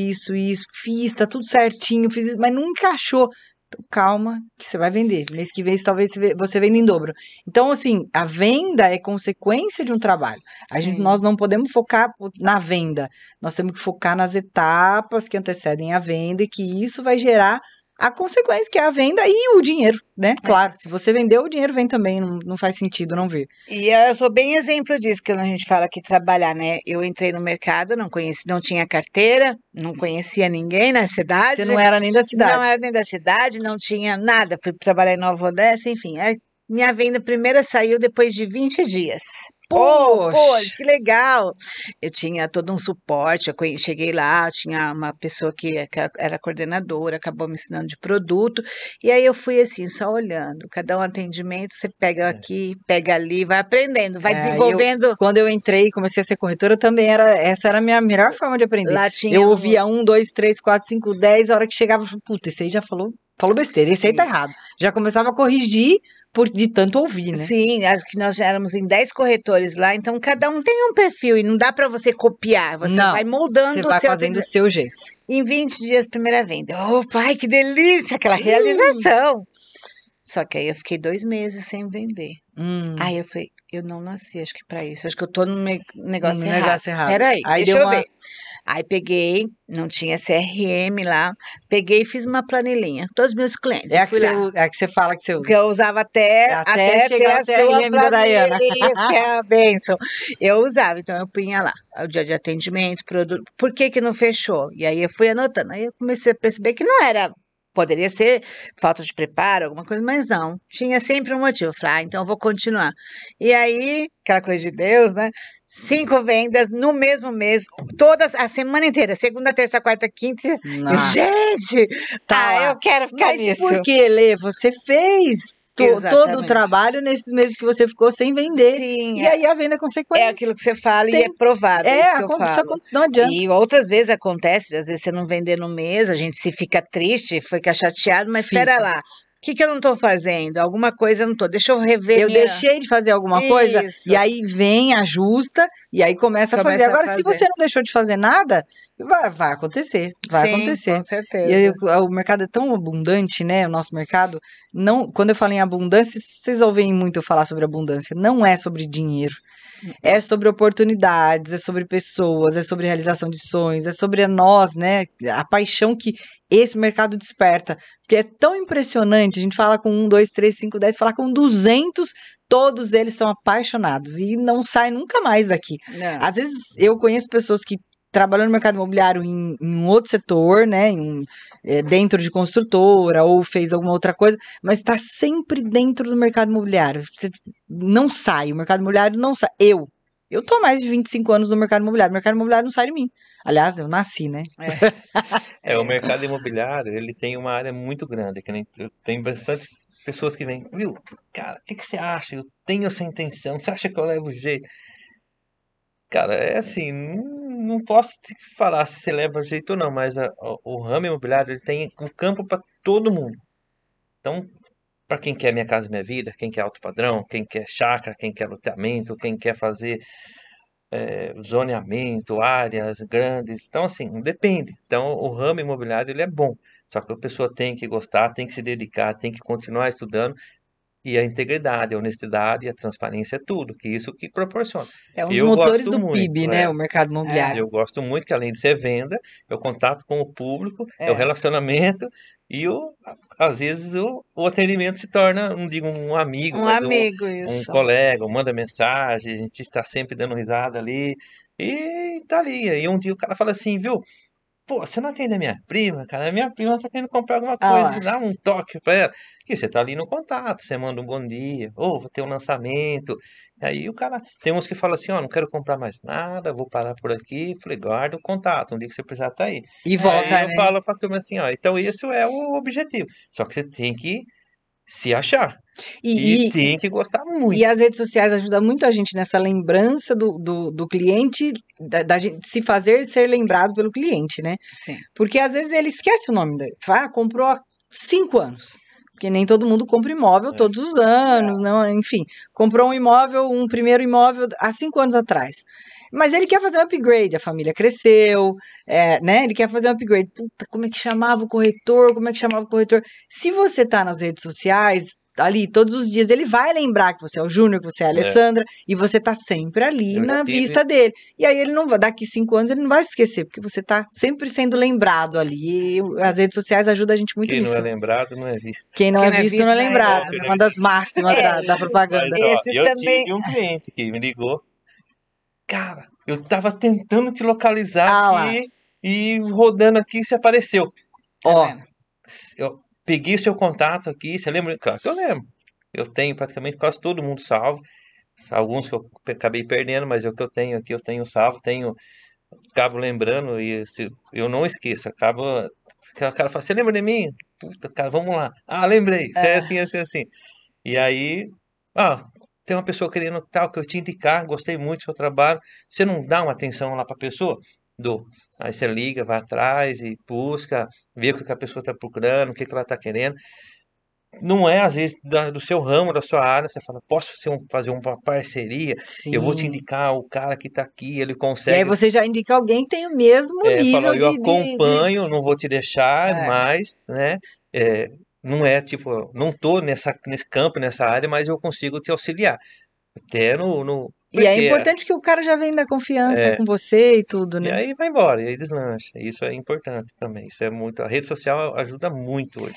fiz, tá tudo certinho, fiz isso, mas não encaixou." Então, calma, que você vai vender. Mês que vem, talvez você venda em dobro. Então, assim, a venda é consequência de um trabalho. Sim. Nós não podemos focar na venda, nós temos que focar nas etapas que antecedem a venda e que isso vai gerar a consequência, que é a venda e o dinheiro, né? Claro, se você vendeu, o dinheiro vem também, não faz sentido não ver. E eu sou bem exemplo disso, que quando a gente fala que trabalhar, né? Eu entrei no mercado, não tinha carteira, não conhecia ninguém na cidade. Você não era nem da cidade. Não era nem da cidade, não tinha nada. Fui trabalhar em Nova Odessa, enfim. Minha venda primeira saiu depois de 20 dias. Pô, que legal! Eu tinha todo um suporte, cheguei lá, tinha uma pessoa que era coordenadora, acabou me ensinando de produto, e aí eu fui assim, só olhando, cada um atendimento, você pega aqui, pega ali, vai aprendendo, vai desenvolvendo. Quando eu entrei e comecei a ser corretora, essa era a minha melhor forma de aprender. Lá tinha eu ouvia 1, 2, 3, 4, 5, 10, a hora que chegava, eu falei, puta, esse aí já falou besteira, esse aí tá errado. Já começava a corrigir de tanto ouvir, né? Sim, acho que nós já éramos em 10 corretores lá, então cada um tem um perfil e não dá para você copiar, você vai moldando você vai fazendo o seu jeito. Em 20 dias, primeira venda. Oh, pai, que delícia, aquela realização. Só que aí eu fiquei 2 meses sem vender. Aí eu falei, eu não nasci, acho que para isso, acho que eu tô no negócio errado. Peraí, deixa eu ver. Aí peguei, não tinha CRM lá, peguei e fiz uma planilhinha, todos os meus clientes. É a que você fala que você usa. Que eu usava até chegar ter a CRM da Daiana. que é a bênção. Eu usava, então eu punha lá, o dia de atendimento, produto, por que não fechou? E aí eu fui anotando, aí eu comecei a perceber que não era Poderia ser falta de preparo, alguma coisa, mas não. Tinha sempre um motivo. Eu falei, então eu vou continuar. E aí, aquela coisa de Deus, né? 5 vendas no mesmo mês, todas, a semana inteira, segunda, terça, quarta, quinta. Nossa. Gente, Tá lá. eu quero ficar Mas nisso. por que, Lê? Você fez todo o Exatamente. trabalho nesses meses que você ficou sem vender. Sim, E aí a venda é consequência. é aquilo que você fala e Tem- é provado, é isso que eu isso falo. não adianta. E outras vezes acontece, às vezes você não vender no mês, a gente se fica triste, fica chateado, mas Fica. espera lá. O que eu não estou fazendo? Alguma coisa eu não estou. Deixa eu rever Eu minha... deixei de fazer alguma coisa, Isso. e aí vem, ajusta, e aí começa a fazer. Começa a Agora, se fazer. você não deixou de fazer nada, vai acontecer, vai Sim, acontecer. com certeza. E aí, o mercado é tão abundante, né? O nosso mercado, não, quando eu falo em abundância, vocês ouvem muito eu falar sobre abundância, não é sobre dinheiro. É sobre oportunidades, é sobre pessoas, é sobre realização de sonhos, é sobre nós, né? A paixão que esse mercado desperta. Porque é tão impressionante, a gente fala com 1, 2, 3, 5, 10, falar com 200, todos eles são apaixonados e não saem nunca mais daqui. Não. Às vezes eu conheço pessoas que trabalham no mercado imobiliário em um outro setor, né? Dentro de construtora ou fez alguma outra coisa, mas está sempre dentro do mercado imobiliário. Você não sai, o mercado imobiliário não sai. Eu tô há mais de 25 anos no mercado imobiliário. O mercado imobiliário não sai de mim. Aliás, eu nasci, né? O mercado imobiliário, ele tem uma área muito grande, que nem tem bastante pessoas que vêm, viu, cara, o que você acha? Eu tenho essa intenção, você acha que eu levo jeito? Cara, é assim, não posso te falar se você leva jeito ou não, mas o ramo imobiliário, ele tem um campo para todo mundo. Então, para quem quer Minha Casa Minha Vida, quem quer alto padrão, quem quer chácara, quem quer loteamento, quem quer fazer zoneamento, áreas grandes. Então, assim, depende. Então, o ramo imobiliário ele é bom. Só que a pessoa tem que gostar, tem que se dedicar, tem que continuar estudando. E a integridade, a honestidade e a transparência é tudo, que isso que proporciona. É um dos Eu motores gosto do muito, PIB, né? O mercado imobiliário. eu gosto muito que além de ser venda, é o contato com o público, é o É. relacionamento e às vezes o atendimento se torna, não digo um amigo, Um mas amigo, um isso. colega, manda mensagem, a gente está sempre dando risada ali e tá ali. Aí um dia o cara fala assim, viu? Pô, você não atende a minha prima, cara? A minha prima tá querendo comprar alguma Ah coisa, lá. me dá um toque pra ela. E você tá ali no contato, você manda um bom dia, ou vou ter um lançamento. Aí o cara, tem uns que falam assim, ó, não quero comprar mais nada, vou parar por aqui. Falei, guarda o contato, um dia que você precisar tá aí. E Aí volta, eu né? falo pra turma assim, ó, então isso é o objetivo. Só que você tem que se achar e E, tem que gostar e muito. as redes sociais ajudam muito a gente nessa lembrança do cliente, da gente se fazer ser lembrado pelo cliente, né? Sim. Porque às vezes ele esquece o nome dele. Fala, comprou há 5 anos. Porque nem todo mundo compra imóvel todos os anos, não, enfim. Comprou um imóvel, um primeiro imóvel há 5 anos atrás. Mas ele quer fazer um upgrade, a família cresceu, né? Ele quer fazer um upgrade. Puta, como é que chamava o corretor? Como é que chamava o corretor? Se você tá nas redes sociais, ali todos os dias, ele vai lembrar que você é o Júnior, que você é a Alessandra, e você tá sempre ali Eu já na tive- vista dele. E aí ele não vai, daqui 5 anos ele não vai se esquecer, porque você tá sempre sendo lembrado ali. E as redes sociais ajudam a gente muito Quem não nisso. é lembrado não é visto. Quem não Quem é não é visto visto não é não é lembrado. lembrado. É uma das máximas da propaganda. Mas, ó, Esse eu também- tive um cliente que me ligou. Cara, eu tava tentando te localizar Ah lá. aqui e rodando aqui, você apareceu. Tá Ó, vendo? Eu peguei o seu contato aqui, você lembra? Claro que eu lembro. Eu tenho praticamente quase todo mundo salvo. Alguns que eu acabei perdendo, mas o que eu tenho aqui, eu tenho salvo, acabo lembrando e eu não esqueço. O cara fala, você lembra de mim? Puta, cara, vamos lá. Ah, lembrei. Você é assim, assim, assim. E aí, tem uma pessoa querendo tal, que eu te indicar, gostei muito do seu trabalho. Você não dá uma atenção lá para a pessoa? Dou. Aí você liga, vai atrás e busca, vê o que a pessoa está procurando, o que ela está querendo. Não é, às vezes, do seu ramo, da sua área. Você fala, posso fazer uma parceria? Eu vou te sim. indicar o cara que está aqui, ele E aí consegue. você já indica alguém que tem o mesmo nível Fala, eu de... acompanho, não vou te deixar, É. mas, né? Não é tipo, não tô nesse campo, nessa área, mas eu consigo te auxiliar. Até E é porque importante que o cara já vem da confiança é, com você e tudo, e né? aí vai embora, e aí deslancha. Isso é importante também. Isso é muito. A rede social ajuda muito hoje.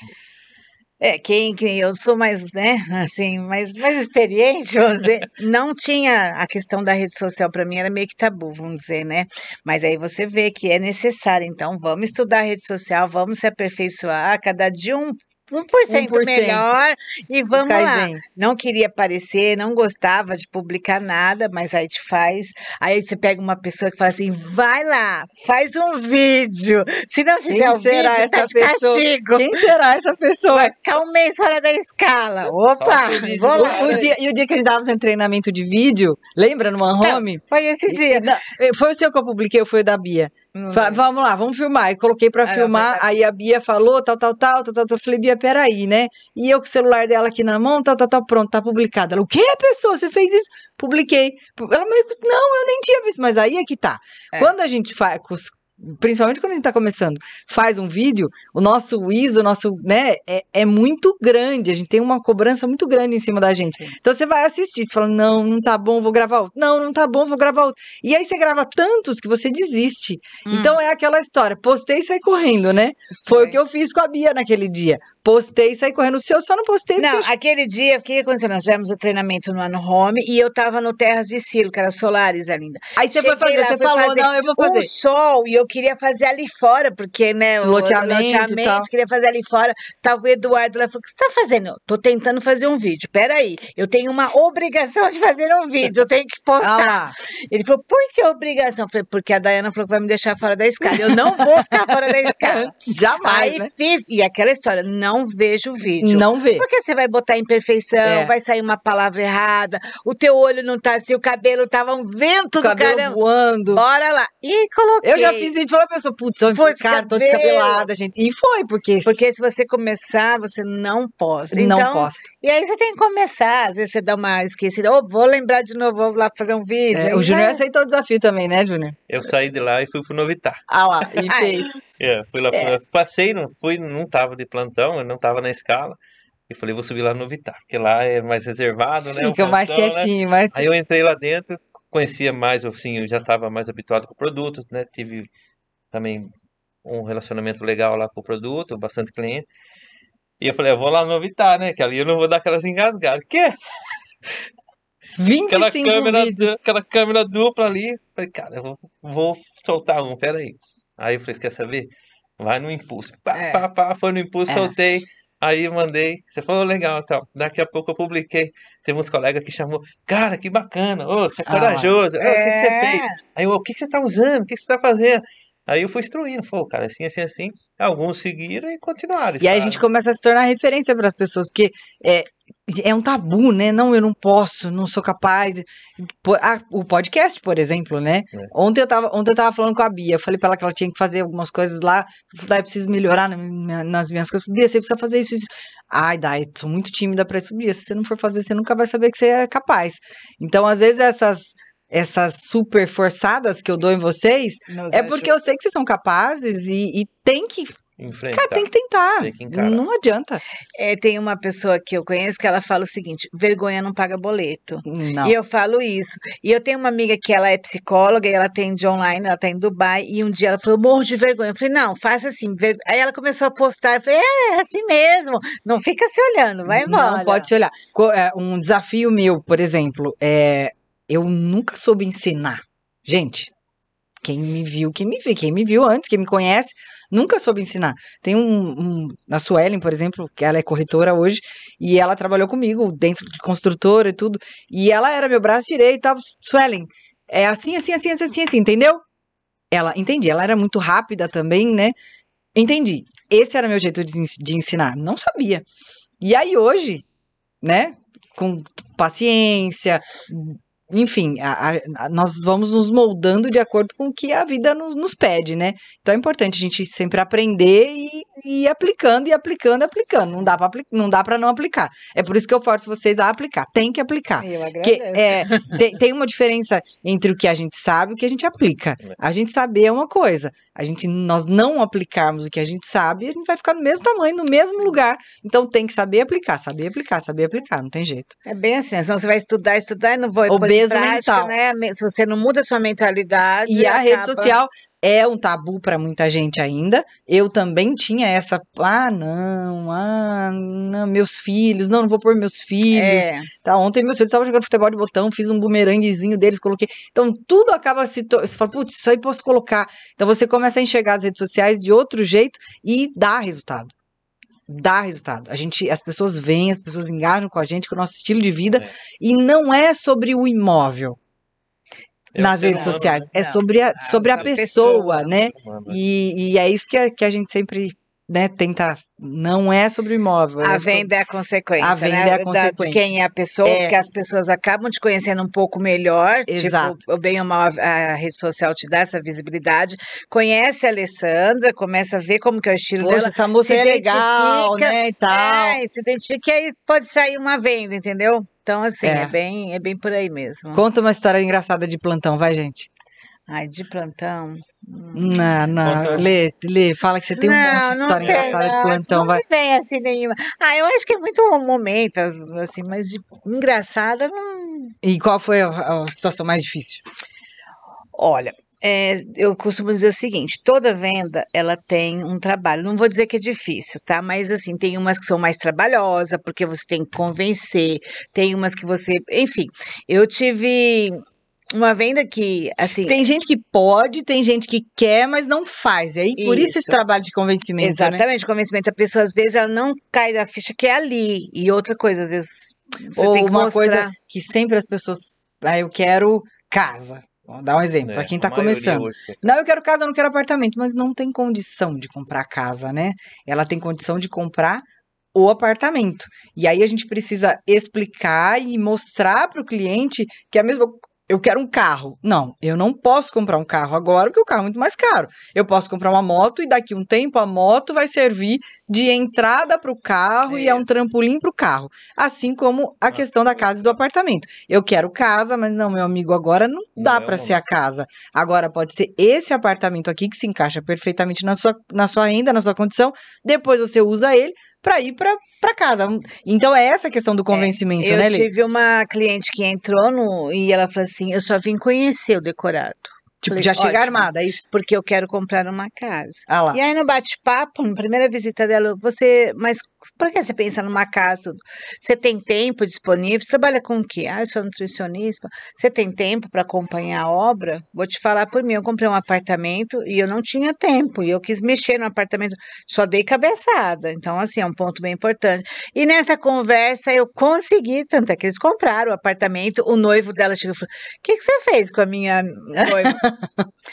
Quem eu sou mais, né, assim, mais experiente, vamos dizer, não tinha a questão da rede social para mim, era meio que tabu, vamos dizer, né? Mas aí você vê que é necessário, então vamos estudar a rede social, vamos se aperfeiçoar, cada dia 1% 1%. melhor e vamos lá. Kaizen. Não queria aparecer, não gostava de publicar nada, mas aí te faz. Aí você pega uma pessoa que fala assim: vai lá, faz um vídeo. Se não fizer Quem o será vídeo, essa tá de pessoa? castigo. Quem será essa pessoa? Vai ficar um mês fora da escala. Opa, Solta o vídeo vou do lá. cara. E o dia que a gente tava fazendo treinamento de vídeo, lembra no Home? Foi esse dia. Foi o seu que eu publiquei ou foi o da Bia? Não Fala, lembro. vamos lá, vamos filmar. E coloquei pra Ah, não, filmar, foi da aí a Bia falou, tal. Eu falei, Bia, peraí, né? E eu com o celular dela aqui na mão, tal, pronto, tá publicado. Ela, o quê, pessoa? Você fez isso? Publiquei. Ela, mas, não, eu nem tinha visto, mas aí é que tá. É. Quando a gente faz, principalmente quando a gente tá começando, faz um vídeo, o nosso ISO, o nosso, né, é muito grande, a gente tem uma cobrança muito grande em cima da gente. Sim. Então você vai assistir, você fala, não tá bom, vou gravar outro. Não tá bom, vou gravar outro. E aí você grava tantos que você desiste. Então é aquela história, postei e saí correndo, né? Foi o que eu fiz com a Bia naquele dia. Postei e saí correndo. O seu eu só não postei Não, porque aquele dia, o que aconteceu? Nós tivemos o treinamento no Home e eu tava no Terras de Silo, que era Solares ainda. aí você foi Cheguei fazer, lá, você fui falou, fazer não, eu vou fazer. um sol e eu queria fazer ali fora, porque, né, o Loteamento e tal. queria fazer ali fora. Tava o Eduardo lá, falou, o que você tá fazendo? Eu tô tentando fazer um vídeo, peraí, eu tenho uma obrigação de fazer um vídeo, eu tenho que Ah postar. lá. Ele falou, por que obrigação? Eu falei, porque a Dayana falou que vai me deixar fora da escala, eu não vou ficar fora da escala. Jamais, Aí né? fiz, e aquela história, não vejo o vídeo. Não vê. Porque você vai botar imperfeição, É. vai sair uma palavra errada, o teu olho não tá assim, o cabelo tava um vento O do cabelo caramba. voando. Bora lá. E coloquei. Eu já fiz vídeo e falei pra pessoa, putz, eu Foi cara, tô cabelo. descabelada, gente. E foi, porque Porque se você começar, você não posta. não Então, posta. e aí você tem que começar. Às vezes você dá uma esquecida. Ô, vou lembrar de novo, vou lá fazer um vídeo. É, Aí o Júnior vai. aceitou o desafio também, né, Júnior? Eu saí de lá e fui pro Novitar. Ah lá, e Ai. fez. Fui lá, passei, não tava de plantão, eu não tava na escala. E falei, vou subir lá no Novitar, porque lá é mais reservado, né? o Fica mais plantão, né? quietinho, mas Aí eu entrei lá dentro, conhecia mais, assim, eu já estava mais habituado com o produto, né? Tive também um relacionamento legal lá com o produto, bastante cliente. E eu falei, eu vou lá no Novitar, né? Que ali eu não vou dar aquelas engasgadas. Que? 25 vídeos. Aquela câmera dupla ali. Falei, cara, eu vou soltar um, peraí. Aí eu falei, quer saber? Vai no impulso. Foi no impulso, É. soltei. Aí eu mandei. Você falou, legal, tal. Daqui a pouco eu publiquei. Teve uns colegas que chamou, cara, que bacana. Ô, você é corajoso. Ô, o que você fez? Aí eu, o que você tá usando? O que você tá fazendo? Aí eu fui instruindo, falou, cara, assim. Alguns seguiram e continuaram. E aí a gente começa a se tornar referência para as pessoas, porque é um tabu, né? Não, eu não posso, não sou capaz. O podcast, por exemplo, né? É. Ontem eu tava falando com a Bia, eu falei para ela que ela tinha que fazer algumas coisas lá, eu falei, eu preciso melhorar nas minhas coisas. Bia, você precisa fazer isso. Ai, Dai, sou muito tímida para isso. Bia, se você não for fazer, você nunca vai saber que você é capaz. Então, às vezes, essas super forçadas que eu dou em vocês, é porque eu sei que vocês são capazes e tem que, enfrentar. cara, tem que tentar. Tem que encarar. Não adianta. Tem uma pessoa que eu conheço que ela fala o seguinte: vergonha não paga boleto. Não. E eu falo isso. E eu tenho uma amiga que ela é psicóloga e ela atende online, ela tá em Dubai, e um dia ela falou, morro de vergonha. Eu falei, não, faça assim. Aí ela começou a postar, eu falei, é assim mesmo, não fica se olhando, vai embora. Não pode se olhar. Um desafio meu, por exemplo, eu nunca soube ensinar. Gente, quem me viu antes, quem me conhece, nunca soube ensinar. Tem a Suelen, por exemplo, que ela é corretora hoje, e ela trabalhou comigo dentro de construtora e tudo, e ela era meu braço direito e tal. Suelen, é assim, entendeu? Entendi, ela era muito rápida também, né? Entendi. Esse era meu jeito de ensinar. Não sabia. E aí hoje, né, com paciência, enfim, nós vamos nos moldando de acordo com o que a vida nos pede, né? Então é importante a gente sempre aprender e ir aplicando. Não dá para não aplicar. É por isso que eu forço vocês a aplicar. Tem que aplicar. Eu agradeço. Tem uma diferença entre o que a gente sabe e o que a gente aplica. A gente saber é uma coisa. Nós não aplicarmos o que a gente sabe, a gente vai ficar no mesmo tamanho, no mesmo lugar. Então tem que saber aplicar, não tem jeito. É bem assim, senão você vai estudar e não vai pôr em Obeso prática, mental. né? Se você não muda a sua mentalidade. E a rede social, É um tabu para muita gente ainda. Eu também tinha essa, não, meus filhos, não vou pôr meus filhos. É, Tá, ontem meus filhos estavam jogando futebol de botão, fiz um bumeranguezinho deles, coloquei. Então tudo acaba você fala, putz, isso aí posso colocar. Então você começa a enxergar as redes sociais de outro jeito e dá resultado. Dá resultado. As pessoas vêm, as pessoas engajam com a gente, com o nosso estilo de vida, É. e não é sobre o imóvel É o nas ser redes humano, sociais, né? é não, sobre a a pessoa, pessoa. né? Ser humano, né? E é isso que a gente sempre, né, tenta. Não é sobre o imóvel, A é sobre venda é a a consequência, venda é a né? De consequência. quem é a pessoa, É, porque as pessoas acabam te conhecendo um pouco melhor, tipo, exato. o bem ou mal a rede social te dá essa visibilidade. Conhece a Alessandra, começa a ver como que é o estilo Poxa, dela, essa moça se é legal, identifica, né, e tal. se identifica e aí pode sair uma venda, entendeu? Então, assim, É. é bem por aí mesmo. Conta uma história engraçada de plantão, vai, gente. Ai, de plantão. Não, não. Conta. Lê, fala que você tem um monte Não, de não história tem, engraçada de não. plantão, Não vai. me vem assim nenhuma. Ah, eu acho que é muito um momento, assim, mas de engraçada, não. E qual foi a situação mais difícil? Olha, eu costumo dizer o seguinte: toda venda ela tem um trabalho. Não vou dizer que é difícil, tá? Mas assim, tem umas que são mais trabalhosas, porque você tem que convencer, tem umas que você. Enfim, eu tive uma venda que, assim, Tem gente que pode, tem gente que quer, mas não faz. E aí, por isso esse isso. trabalho de convencimento, né? Exatamente, convencimento. A pessoa, às vezes, ela não cai da ficha que é ali. E outra coisa, às vezes, você tem Ou que uma coisa mostrar. que sempre as pessoas. Eu quero casa. Vou dar um exemplo, para É, quem a está maioria começando. hoje quer Não, casa. eu quero casa, eu não quero apartamento, mas não tem condição de comprar casa, né? Ela tem condição de comprar o apartamento. E aí a gente precisa explicar e mostrar para o cliente que é a mesma. Eu quero um carro. Não, eu não posso comprar um carro agora, porque o carro é muito mais caro. Eu posso comprar uma moto e daqui a um tempo a moto vai servir de entrada para o carro e é um Isso. trampolim para o carro. Assim como a Ah, questão da casa e do apartamento. Eu quero casa, mas não, meu amigo, agora não não dá é o para ser a momento. casa. Agora pode ser esse apartamento aqui que se encaixa perfeitamente na sua renda, na sua condição. Depois você usa ele para ir para casa. Então é essa a questão do convencimento, Eu né, Lê? tive uma cliente que entrou e ela falou assim: eu só vim conhecer o decorado. Tipo, Falei, já chega ótimo, armada, é isso? porque eu quero comprar uma casa. Ah E lá. aí, no bate-papo, na primeira visita dela, mas por que você pensa numa casa? Você tem tempo disponível? Você trabalha com o quê? Ah, eu sou nutricionista. Você tem tempo para acompanhar a obra? Vou te falar por mim, eu comprei um apartamento e eu não tinha tempo, e eu quis mexer no apartamento, só dei cabeçada. Então, assim, é um ponto bem importante. E nessa conversa eu consegui, tanto é que eles compraram o apartamento, o noivo dela chegou e falou: o que você fez com a minha noiva?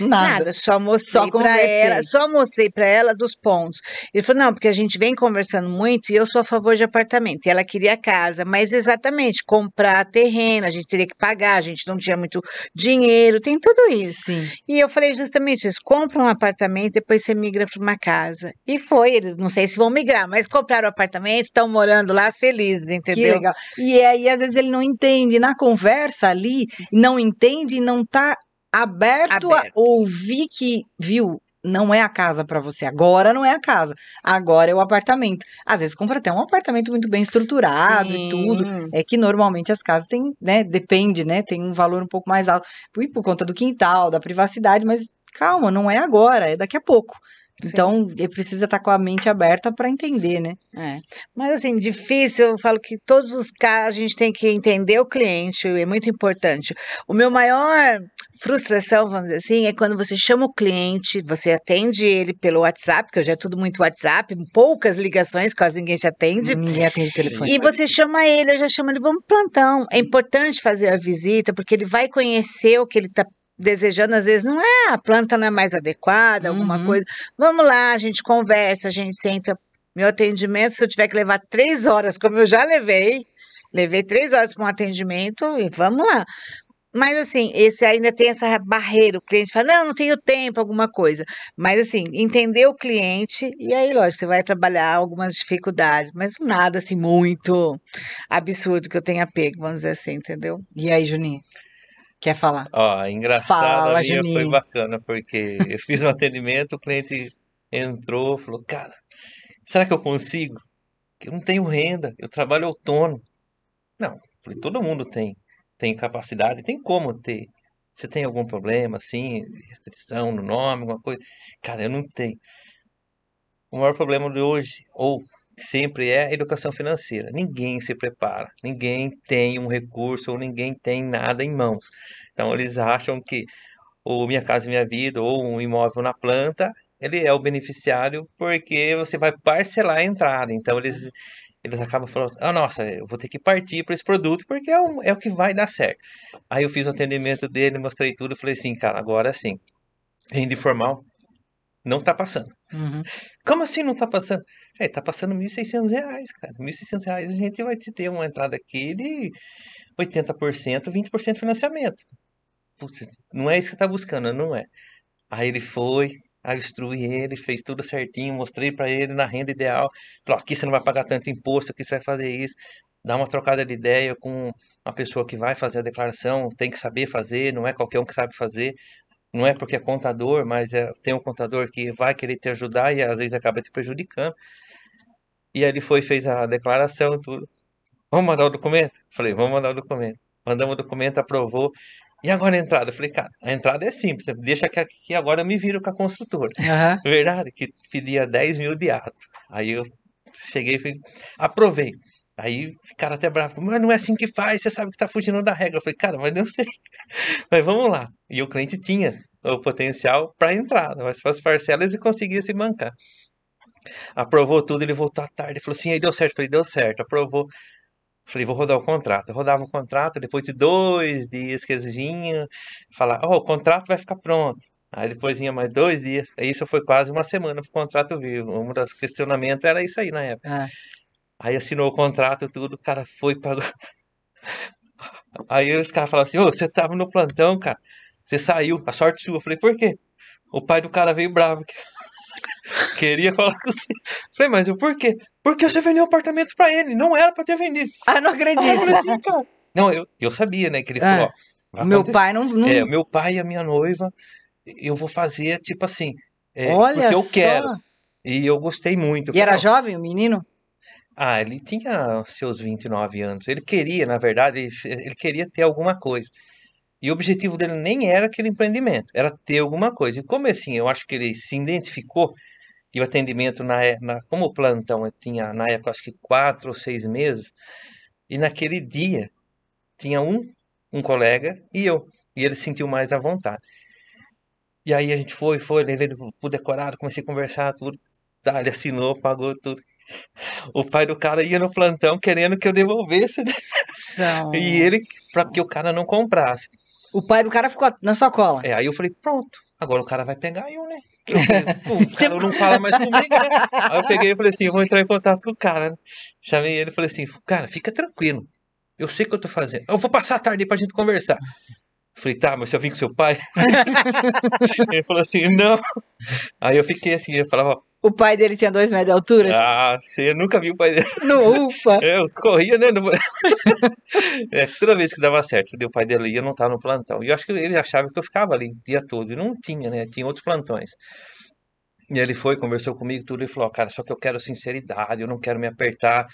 Nada. Nada, só Só mostrei para ela, conversei. só mostrei para ela dos pontos. Ele falou: "Não, porque a gente vem conversando muito e eu sou a favor de apartamento". E ela queria casa, mas exatamente, comprar terreno, a gente teria que pagar, a gente não tinha muito dinheiro, tem tudo isso. Sim. E eu falei justamente isso: compra um apartamento, depois você migra para uma casa. E foi, eles não sei se vão migrar, mas compraram o apartamento, estão morando lá felizes, Que entendeu? legal. E aí, às vezes, ele não entende. Na conversa ali, não entende e não tá aberto a Aberto. ouvir que, viu, não é a casa para você. Agora não é a casa. Agora é o apartamento. Às vezes compra até um apartamento muito bem estruturado e tudo. Sim. É que normalmente as casas têm, né? Depende, né? Tem um valor um pouco mais alto. Por conta do quintal, da privacidade, mas calma, não é agora, é daqui a pouco. Sim. Então, ele precisa estar com a mente aberta para entender, né? É. Mas assim, difícil, eu falo que todos os casos a gente tem que entender o cliente, é muito importante. O meu maior frustração, vamos dizer assim, é quando você chama o cliente, você atende ele pelo WhatsApp, que hoje é tudo muito WhatsApp, poucas ligações, quase ninguém te atende. Ninguém atende telefone. E você chama ele, eu já chamo ele, vamos pro plantão. É importante fazer a visita, porque ele vai conhecer o que ele está desejando, às vezes não é, a planta não é mais adequada, alguma Uhum. coisa. Vamos lá, a gente conversa, a gente senta. Meu atendimento, se eu tiver que levar 3 horas, como eu já levei 3 horas para um atendimento e vamos lá. Mas assim, esse ainda tem essa barreira, o cliente fala, não, não tenho tempo, alguma coisa. Mas assim, entender o cliente, e aí, lógico, você vai trabalhar algumas dificuldades, mas nada assim muito absurdo que eu tenha pego, vamos dizer assim, entendeu? E aí, Juninho? Quer falar? Ó, engraçada a Fala, minha foi Juninho. bacana, porque eu fiz um atendimento, o cliente entrou, falou, cara, será que eu consigo? Que eu não tenho renda, eu trabalho autônomo. Não, falei, todo mundo tem capacidade, tem como ter. Você tem algum problema, assim, restrição no nome, alguma coisa? Cara, eu não tenho. O maior problema de hoje, ou sempre, é a educação financeira. Ninguém se prepara, ninguém tem um recurso ou ninguém tem nada em mãos. Então eles acham que o Minha Casa Minha Vida ou um imóvel na planta, ele é o beneficiário porque você vai parcelar a entrada. Então eles acabam falando, ah, nossa, eu vou ter que partir para esse produto porque é o que vai dar certo. Aí eu fiz o atendimento dele, mostrei tudo, e falei assim, cara, agora sim, renda informal não tá passando. Uhum. Como assim não tá passando? Tá passando R$ 1.600, cara. R$ 1.600 a gente vai te ter uma entrada aqui de 80%, 20% de financiamento. Putz, não é isso que você tá buscando, não é. Aí ele foi, aí eu instruí ele, fez tudo certinho, mostrei pra ele na renda ideal. Falei, ó, aqui você não vai pagar tanto imposto, aqui você vai fazer isso. Dá uma trocada de ideia com a pessoa que vai fazer a declaração, tem que saber fazer, não é qualquer um que sabe fazer. Não é porque é contador, mas tem um contador que vai querer te ajudar e às vezes acaba te prejudicando. E aí ele foi, fez a declaração, tudo. Vamos mandar o documento? Falei, vamos mandar o documento. Mandamos o documento, aprovou. E agora a entrada? Eu falei, cara, a entrada é simples, deixa que aqui agora eu me viro com a construtora. Aham. Verdade, que pedia 10 mil de ato. Aí eu cheguei e falei, aprovei. Aí ficaram até bravos, mas não é assim que faz, você sabe que tá fugindo da regra. Eu falei, cara, mas não sei. Mas vamos lá. E o cliente tinha o potencial para entrar, mas para as parcelas e conseguia se bancar. Aprovou tudo, ele voltou à tarde, falou assim, aí deu certo. Eu falei, deu certo, aprovou. Falei, vou rodar o contrato. Eu rodava o contrato, depois de 2 dias que eles vinham, falar, ó, o contrato vai ficar pronto. Aí depois vinha mais 2 dias. Aí isso foi quase uma semana pro contrato vir. Um dos questionamentos era isso aí na época. Ah. Aí assinou o contrato, tudo, o cara foi, pagou. Aí os caras falavam assim, ô, você tava no plantão, cara. Você saiu, a sorte sua. Eu falei, por quê? O pai do cara veio bravo, queria falar com você. Falei, mas o porquê? Porque você vendeu o apartamento pra ele, não era pra ter vendido. Ah, não Aí eu falei acredito. assim, cara. Não, eu sabia, né, que ele falou, Ah, ó, vai o meu acontecer. pai não. Meu pai e a minha noiva, eu vou fazer, tipo assim, Olha porque eu só. quero. E eu gostei muito. Eu E falei, era não. jovem o menino? Ah, ele tinha seus 29 anos. Ele queria, na verdade, ele queria ter alguma coisa. E o objetivo dele nem era aquele empreendimento, era ter alguma coisa. E como assim, eu acho que ele se identificou, e o atendimento como o plantão eu tinha na época acho que 4 ou 6 meses, e naquele dia tinha um colega e eu, e ele se sentiu mais à vontade. E aí a gente levei ele pro decorado, comecei a conversar tudo. Tá, ele assinou, pagou tudo. O pai do cara ia no plantão querendo que eu devolvesse, né? E ele, para que o cara não comprasse. O pai do cara ficou na sua cola. Aí eu falei, pronto, agora o cara vai pegar eu, né? Eu falei, pô, o cara não fala mais comigo, né? Aí eu peguei e falei assim, eu vou entrar em contato com o cara, né? Chamei ele e falei assim, cara, fica tranquilo. Eu sei o que eu tô fazendo. Eu vou passar a tarde aí pra gente conversar. Eu falei, tá, mas se eu vim com seu pai? Ele falou assim, não. Aí eu fiquei assim, eu falava, O pai dele tinha 2 metros de altura? ah, você nunca viu o pai dele. No UFA. Eu corria, né? Toda vez que dava certo, o pai dele ia, eu não tava no plantão. E eu acho que ele achava que eu ficava ali o dia todo. E não tinha, né? Tinha outros plantões. E ele foi, conversou comigo, tudo, e falou, ó, cara, só que eu quero sinceridade, eu não quero me apertar.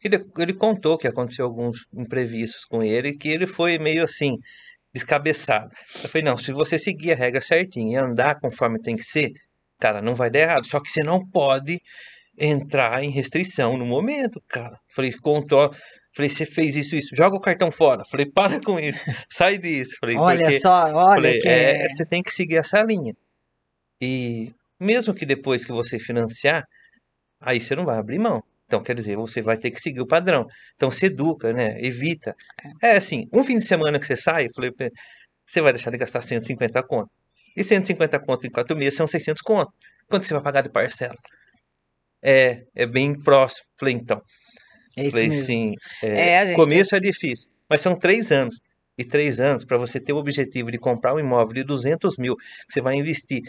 Ele contou que aconteceu alguns imprevistos com ele, e que ele foi meio assim, descabeçado. Eu falei, não, se você seguir a regra certinha e andar conforme tem que ser, cara, não vai dar errado. Só que você não pode entrar em restrição no momento, cara. Falei, contou. Falei, você fez isso, joga o cartão fora. Falei, para com isso, sai disso. Falei, Olha porque, só, olha falei, que é. você tem que seguir essa linha. E mesmo que depois que você financiar, aí você não vai abrir mão. Então, quer dizer, você vai ter que seguir o padrão. Então, se educa, né? Evita. É assim, um fim de semana que você sai, eu falei, pra ele, você vai deixar de gastar 150 conto. E 150 conto em 4 meses são 600 conto. Quanto você vai pagar de parcela? É bem próximo. Falei, então. É isso Falei, mesmo. sim, A gente tem. começo é difícil, mas são 3 anos. E 3 anos, para você ter o objetivo de comprar um imóvel de 200 mil, que você vai investir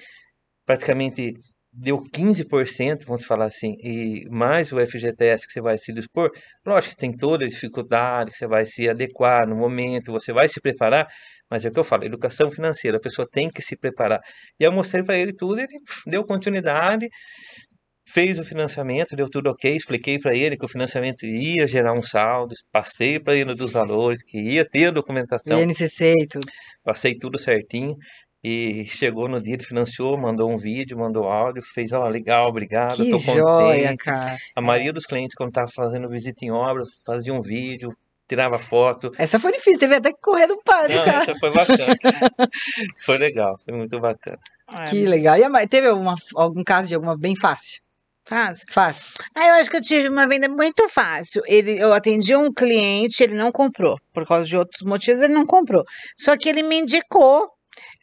praticamente deu 15%, vamos falar assim, e mais o FGTS que você vai se dispor, lógico que tem toda a dificuldade, que você vai se adequar no momento, você vai se preparar, mas é o que eu falo, educação financeira, a pessoa tem que se preparar. E eu mostrei para ele tudo, ele deu continuidade, fez o financiamento, deu tudo ok, expliquei para ele que o financiamento ia gerar um saldo, passei para ele dos valores, que ia ter a O documentação, INCC e tudo. passei tudo certinho. E chegou no dia, ele financiou, mandou um vídeo, mandou áudio, fez, ó, legal, obrigado, Que tô joia, contente. cara. A maioria dos clientes, quando tava fazendo visita em obras, fazia um vídeo, tirava foto. Essa foi difícil, teve até que correr do pai do Não, cara. essa foi bacana. Foi legal, foi muito bacana. Que legal. E teve algum caso de alguma bem fácil? Fácil. Fácil. Eu acho que eu tive uma venda muito fácil. Eu atendi um cliente, ele não comprou. Por causa de outros motivos, ele não comprou. Só que ele me indicou.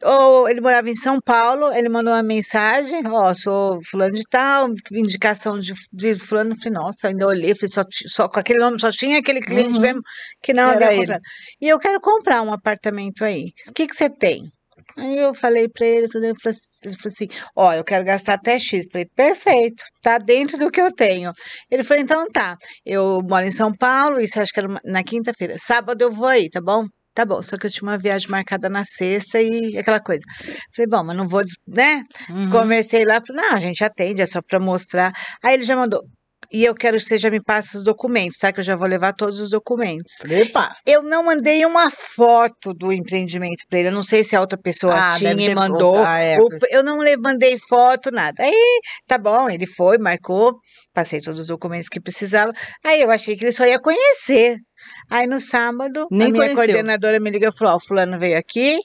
Ou ele morava em São Paulo, ele mandou uma mensagem, ó, sou fulano de tal, indicação de fulano. Falei, nossa, ainda olhei, falei, só com aquele nome, só tinha aquele cliente Uhum. mesmo que não Era havia ele. comprado. E eu quero comprar um apartamento aí. O que você tem? Aí eu falei pra ele, tudo, ele falou assim, ó, eu quero gastar até X. Falei, perfeito, tá dentro do que eu tenho. Ele falou, então tá, eu moro em São Paulo, isso acho que era na quinta-feira. Sábado eu vou aí, tá bom? Tá bom, só que eu tinha uma viagem marcada na sexta e aquela coisa. Falei, bom, mas não vou, né? Uhum. Conversei lá, falei, não, a gente atende, é só pra mostrar. Aí ele já mandou, e eu quero que você já me passe os documentos, tá? Que eu já vou levar todos os documentos. Epa. Eu não mandei uma foto do empreendimento para ele. Eu não sei se a outra pessoa tinha deve e ter mandou. Eu não mandei foto, nada. Aí, tá bom, ele foi, marcou, passei todos os documentos que precisava. Aí eu achei que ele só ia conhecer. Aí no sábado, Nem a minha conheceu. coordenadora me ligou e falou: ó, o fulano veio aqui.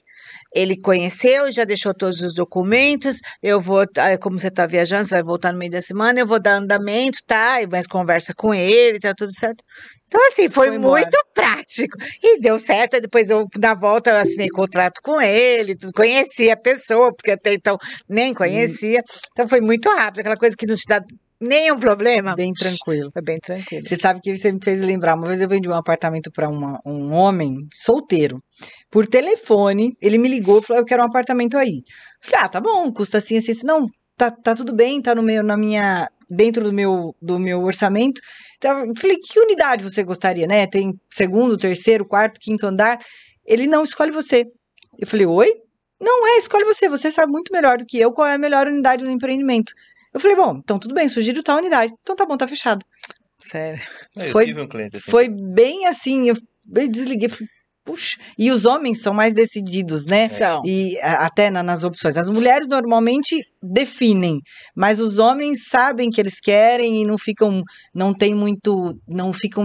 Ele conheceu, já deixou todos os documentos. Eu vou, como você está viajando, você vai voltar no meio da semana, eu vou dar andamento, tá? E mais conversa com ele, tá tudo certo. Então, assim, foi Foi embora. muito prático. E deu certo. Aí depois, na volta, eu assinei contrato com ele, conheci a pessoa, porque até então nem conhecia. Então, foi muito rápido, aquela coisa que não te dá nenhum problema. Bem tranquilo. Foi bem tranquilo. Você sabe que você me fez lembrar. Uma vez eu vendi um apartamento para um homem solteiro. Por telefone, ele me ligou e falou: eu quero um apartamento aí. Falei, tá bom, custa assim, assim, assim. Não, tá tudo bem, tá dentro do meu orçamento. Então, eu falei, que unidade você gostaria, né? Tem segundo, terceiro, quarto, quinto andar. Ele não escolhe você. Eu falei, oi? Não escolhe você. Você sabe muito melhor do que eu qual é a melhor unidade no empreendimento. Eu falei, bom, então tudo bem, sugiro tal unidade. Então tá bom, tá fechado. Sério. Eu tive um cliente assim. Foi bem assim, eu desliguei, falei, puxa. E os homens são mais decididos, né? São. E até nas opções. As mulheres normalmente definem, mas os homens sabem que eles querem e não ficam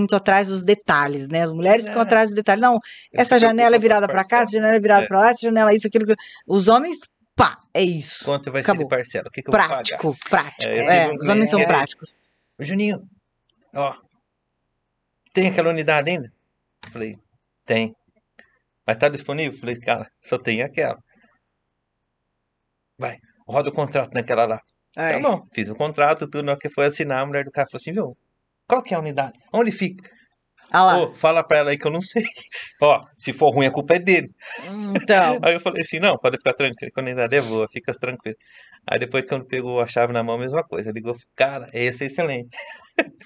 muito atrás dos detalhes, né? As mulheres ficam atrás dos detalhes. Não, essa janela é virada para cá, essa janela é virada para lá, essa janela é isso, aquilo. Os homens, pá, é isso. Quanto vai Acabou. ser de parcela? O que eu vou pagar? Prático. Eu tive um Os homens são cliente- práticos. Juninho, ó, tem aquela unidade ainda? Falei, tem. Mas tá disponível? Falei, cara, só tem aquela. Vai, roda o contrato naquela lá. Tá bom, fiz o contrato, tudo, na hora que foi assinar, a mulher do cara falou assim, viu, qual que é a unidade? Onde fica? Ah lá. Ô, fala pra ela aí que eu não sei. Ó, se for ruim, a culpa é dele. Então, Aí eu falei assim, não, pode ficar tranquilo, que a unidade é boa, fica tranquilo. Aí depois quando pegou a chave na mão, a mesma coisa. Ligou, cara, esse é excelente.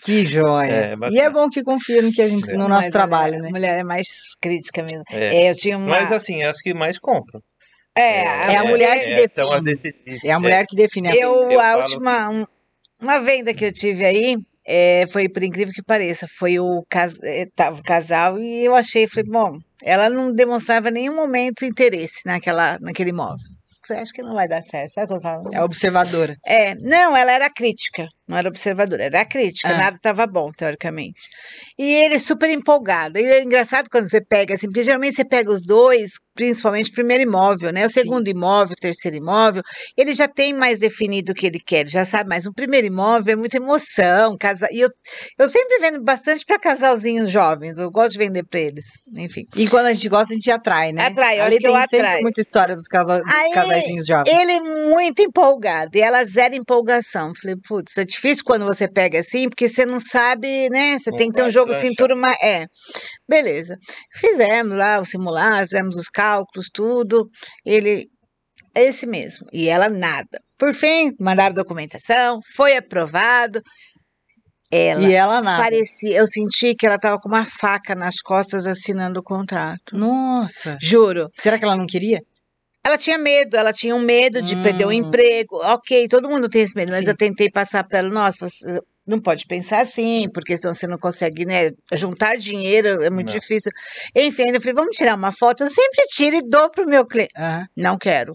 Que joia. É, bacana. E é bom que confia no que a gente, no nosso mas trabalho, né? A mulher é mais crítica mesmo. É. Eu tinha uma. Mas assim, é as que mais compram. É a mulher que São as define. decisões. É a mulher que define. eu A falo- última, uma venda que eu tive aí, foi por incrível que pareça, foi tava o casal e eu achei, falei, bom, ela não demonstrava em nenhum momento interesse naquele imóvel. Falei, acho que não vai dar certo, sabe o que eu falo? É observadora. Não, ela era crítica, não era observadora, era crítica, Ah. nada estava bom, teoricamente. E ele super empolgado. E é engraçado quando você pega, assim, porque geralmente você pega os dois, principalmente o primeiro imóvel, né? O Sim. segundo imóvel, o terceiro imóvel, ele já tem mais definido o que ele quer, ele já sabe mais. O primeiro imóvel é muita emoção, e eu sempre vendo bastante para casalzinhos jovens, eu gosto de vender para eles, enfim. E quando a gente gosta, a gente atrai, né? Atrai, eu Ali acho que eu tem sempre atraio. muita história dos Aí, casaizinhos jovens. Ele muito empolgado, e ela zero empolgação. Falei, putz, é difícil quando você pega assim, porque você não sabe, né? Você Não tem que ter um vai jogo lanchar. cintura mais. Beleza. Fizemos lá o simulado, fizemos os cálculos, tudo. Ele, é esse mesmo. E ela nada. Por fim, mandaram documentação, foi aprovado. E ela nada. Parecia, eu senti que ela estava com uma faca nas costas assinando o contrato. Nossa. Juro. Será que ela não queria? Ela tinha um medo de perder o emprego. Ok, todo mundo tem esse medo, mas Sim. eu tentei passar para ela, nossa, você não pode pensar assim, porque senão você não consegue, né, juntar dinheiro, é muito Não. difícil. Enfim, ainda falei, vamos tirar uma foto, eu sempre tiro e dou pro meu cliente. Aham. Não quero.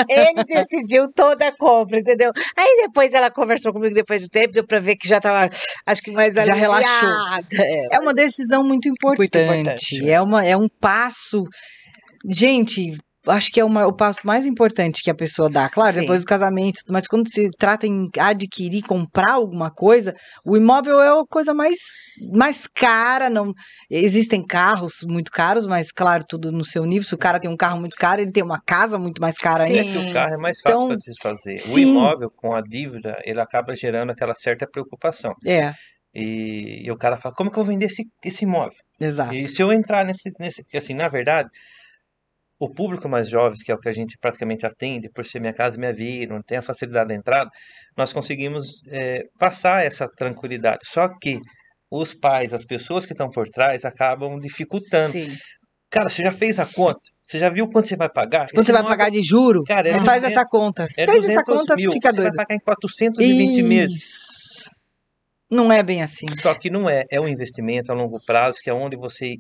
Ele decidiu toda a compra, entendeu? Aí depois ela conversou comigo depois do tempo, deu pra ver que já tava, acho que mais Já aliviada. relaxou. É uma decisão muito importante. importante. É um passo. Gente, acho que é o passo mais importante que a pessoa dá. Claro, Sim. depois do casamento, mas quando se trata em adquirir, comprar alguma coisa, o imóvel é a coisa mais cara. Não existem carros muito caros, mas claro, tudo no seu nível. Se o cara tem um carro muito caro, ele tem uma casa muito mais cara Sim. ainda. É que o carro é mais fácil Então, para desfazer. O sim. imóvel, com a dívida, ele acaba gerando aquela certa preocupação. É, E o cara fala, como que eu vou vender esse imóvel? exato. E se eu entrar porque assim, na verdade, o público mais jovem, que é o que a gente praticamente atende, por ser Minha Casa Minha Vida, não tem a facilidade da entrada, nós conseguimos passar essa tranquilidade. Só que os pais, as pessoas que estão por trás, acabam dificultando. Sim. Cara, você já fez a conta? Você já viu quanto você vai pagar? Quando Esse você vai imóvel, pagar de juro, cara, faz 200 essa conta. é Fez essa 200 conta, mil. fica Você vai doido. pagar em 420 meses. Isso. Não é bem assim. Só que não é. É um investimento a longo prazo, que é onde você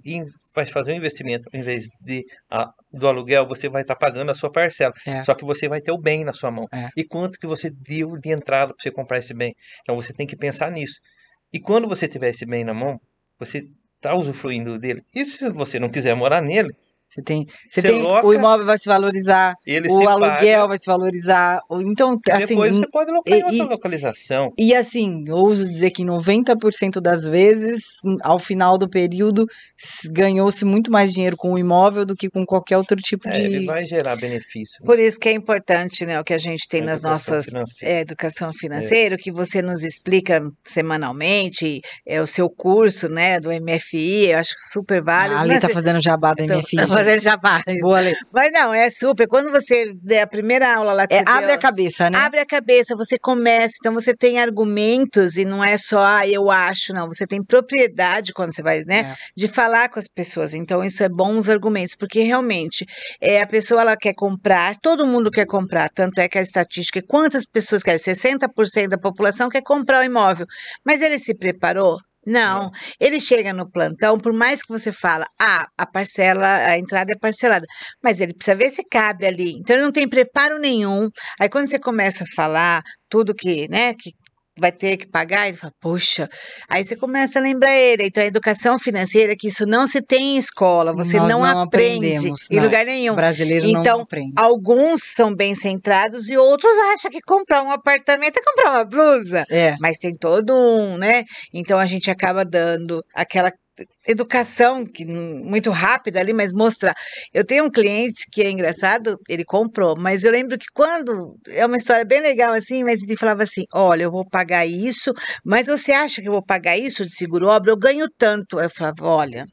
vai fazer um investimento, em vez do aluguel, você vai estar pagando a sua parcela. É. Só que você vai ter o bem na sua mão. É. E quanto que você deu de entrada para você comprar esse bem? Então você tem que pensar nisso. E quando você tiver esse bem na mão, você está usufruindo dele. E se você não quiser morar nele, Você Você tem, o loca, imóvel vai se valorizar, ele o se aluguel paga, vai se valorizar. Então, e assim, depois você pode alocar em outra e, localização. e assim, ouso dizer que 90% das vezes, ao final do período, ganhou-se muito mais dinheiro com o imóvel do que com qualquer outro tipo Ele de. vai gerar benefício, né? Por isso que é importante, né, o que a gente tem A nas educação nossas financeira. educação financeira, o que você nos explica semanalmente, é o seu curso, né, do MFI, eu acho super A válido. Ale Né, tá fazendo jabá da então, MFI, tá gente. fazendo jabá. Boa, Ale. Mas não, é super. Quando você der a primeira aula lá que você Abre deu, a cabeça, né? abre a cabeça, você começa, então você tem argumentos e não é só, eu acho, não. Você tem propriedade quando você vai, né, de falar com as pessoas. Então isso é bons argumentos, porque realmente a pessoa ela quer comprar, todo mundo quer comprar, tanto é que a estatística, quantas pessoas querem, 60% da população quer comprar o imóvel, mas ele se preparou? Não, ele chega no plantão, por mais que você fala, a parcela, a entrada é parcelada, mas ele precisa ver se cabe ali. Então ele não tem preparo nenhum. Aí quando você começa a falar tudo que, né, que vai ter que pagar, ele fala, poxa, aí você começa a lembrar ele. Então a educação financeira, que isso não se tem em escola, você Nós não não aprende aprendemos, em não. lugar O nenhum. brasileiro não Então, aprende. alguns são bem centrados e outros acham que comprar um apartamento é comprar uma blusa. É. Mas tem todo um, né? Então a gente acaba dando aquela educação que muito rápida ali, mas mostrar. Eu tenho um cliente que é engraçado, ele comprou, mas eu lembro que quando é uma história bem legal assim, mas ele falava assim: "Olha, eu vou pagar isso, mas você acha que eu vou pagar isso de seguro-obra? Eu ganho tanto". Eu falava: "Olha,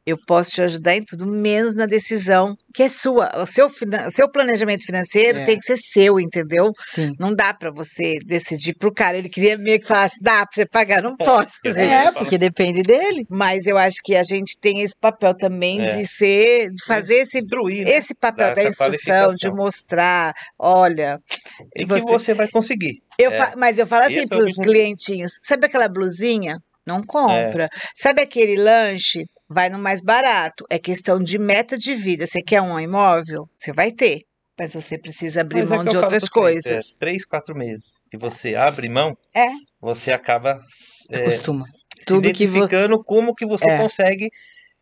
eu posso te ajudar em tudo, menos na decisão que é sua. O seu planejamento financeiro tem que ser seu, entendeu? Sim. Não dá para você decidir pro cara. Ele queria meio que falasse, dá para você pagar, não posso. Porque depende dele. Mas eu acho que a gente tem esse papel também de fazer Instruir, né? esse papel Dar da essa instrução, de qualificação. mostrar, olha, E que você vai conseguir. mas eu falo assim Esse é para o os objetivo. clientinhos, sabe aquela blusinha? Não compra. Sabe aquele lanche? Vai no mais barato. É questão de meta de vida. Você quer um imóvel? Você vai ter. Mas você precisa abrir Mas mão que eu de falo outras pros clientes, coisas. 3, 4 meses que você abre mão, É. você acaba Acostuma. se Tudo que identificando como que você consegue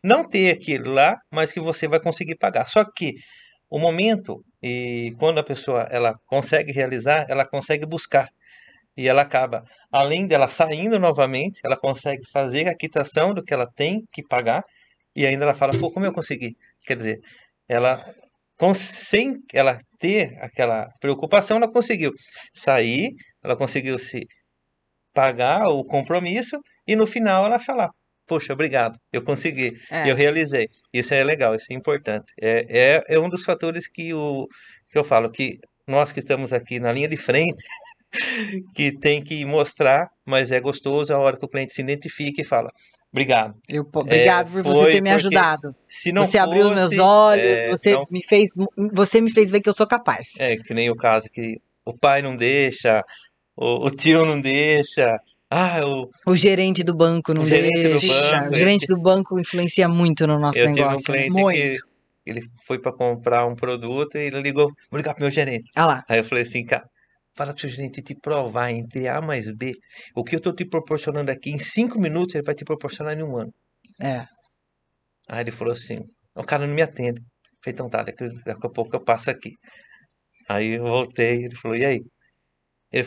não ter aquilo lá, mas que você vai conseguir pagar. Só que o momento, e quando a pessoa ela consegue realizar, ela consegue buscar. E ela acaba, além dela saindo novamente, ela consegue fazer a quitação do que ela tem que pagar, e ainda ela fala, pô, como eu consegui? Quer dizer, ela, sem ela ter aquela preocupação, ela conseguiu sair, ela conseguiu se pagar o compromisso, e no final ela falar, poxa, obrigado, eu consegui, eu realizei. Isso é legal, isso é importante. É um dos fatores que eu falo, que nós que estamos aqui na linha de frente, que tem que mostrar, mas é gostoso a hora que o cliente se identifica e fala, Obrigado. Obrigado por você Foi ter me porque ajudado. se não Você abriu os meus fosse, olhos, não, você me fez ver que eu sou capaz. que nem o caso que o pai não deixa, o tio não deixa, O gerente do banco o não gerente do deixa. banco. O gerente do banco influencia muito no nosso Eu tive um negócio, né? cliente que Muito. ele foi para comprar um produto e ele ligou, vou ligar pro meu gerente. Olha lá. Aí eu falei assim, cara, fala pro seu gerente te provar entre A mais B. O que eu tô te proporcionando aqui em 5 minutos, ele vai te proporcionar em 1 ano. É. Aí ele falou assim, o cara não me atende. Eu falei, então tá, daqui a pouco eu passo aqui. Aí eu voltei, ele falou, e aí? Ele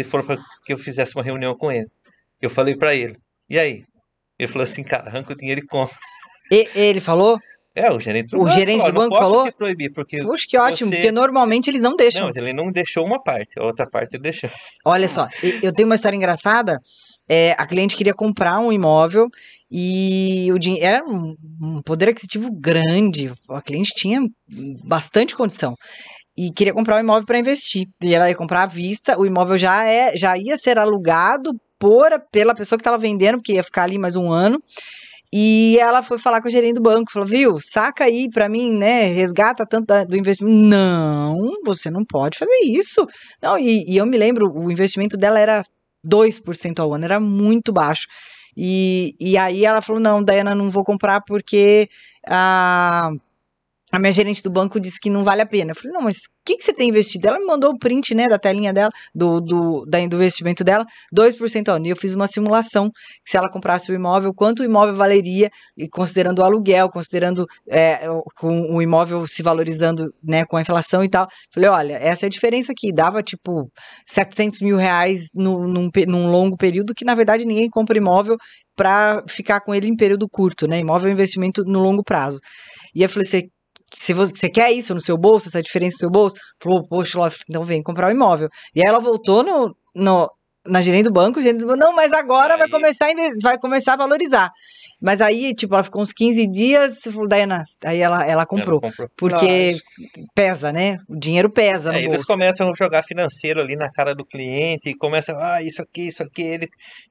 falou pra que eu fizesse uma reunião com ele. Eu falei pra ele, e aí? Ele falou assim, cara, arranca o dinheiro e compra. Ele falou? O gerente do O banco gerente falou, do eu não banco posso falou? te proibir, porque Puxa, que ótimo, porque normalmente eles não deixam. Não, ele não deixou uma parte, a outra parte ele deixou. Olha só, eu tenho uma história engraçada. A cliente queria comprar um imóvel e o dinheiro era um poder aquisitivo grande. A cliente tinha bastante condição e queria comprar um imóvel para investir. E ela ia comprar à vista. O imóvel já ia ser alugado pela pessoa que estava vendendo, porque ia ficar ali mais um ano. E ela foi falar com o gerente do banco, falou, viu, saca aí pra mim, né, resgata tanto do investimento. Não, você não pode fazer isso. Não, e eu me lembro, o investimento dela era 2% ao ano, era muito baixo. E aí ela falou, não, Daiana, não vou comprar porque a minha gerente do banco disse que não vale a pena. Eu falei, não, mas o que você tem investido? Ela me mandou o print, né, da telinha dela, do investimento dela, 2% ao ano. E eu fiz uma simulação, que se ela comprasse o imóvel, quanto o imóvel valeria, e considerando o aluguel, considerando com o imóvel se valorizando, né, com a inflação e tal. Falei, olha, essa é a diferença aqui. Dava, tipo, 700 mil reais num longo período, que na verdade ninguém compra imóvel para ficar com ele em período curto, né? Imóvel é um investimento no longo prazo. E eu falei, se você quer isso no seu bolso, essa diferença no seu bolso, falou, poxa, Ló, então vem comprar o imóvel. E aí ela voltou na gerente do banco, não, mas agora vai começar a valorizar. Mas aí, tipo, ela ficou uns 15 dias, falou, Daiana, aí ela comprou. Porque pesa, né? O dinheiro pesa no bolso. Eles começam a jogar financeiro ali na cara do cliente, e começam, isso aqui,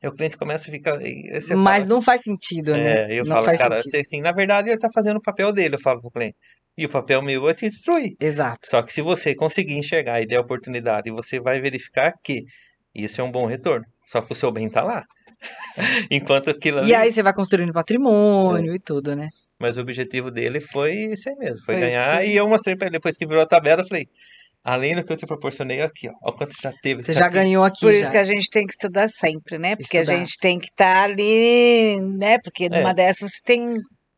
e o cliente começa a ficar... Mas não faz sentido, né? Eu não falo, faz cara, sentido. assim, na verdade ele tá fazendo o papel dele, eu falo pro cliente. E o papel meu é te destruir. Exato. Só que se você conseguir enxergar e der a oportunidade, você vai verificar que isso é um bom retorno. Só que o seu bem tá lá. Enquanto aquilo ali... E aí você vai construindo patrimônio e tudo, né? Mas o objetivo dele foi esse aí mesmo, foi Foi ganhar. isso. E eu mostrei pra ele, depois que virou a tabela, eu falei, além do que eu te proporcionei aqui, ó, olha o quanto já teve. Você já ganhou aqui, Por já. isso que a gente tem que estudar sempre, né? Porque Estudar. a gente tem que estar ali, né? Porque numa dessas você tem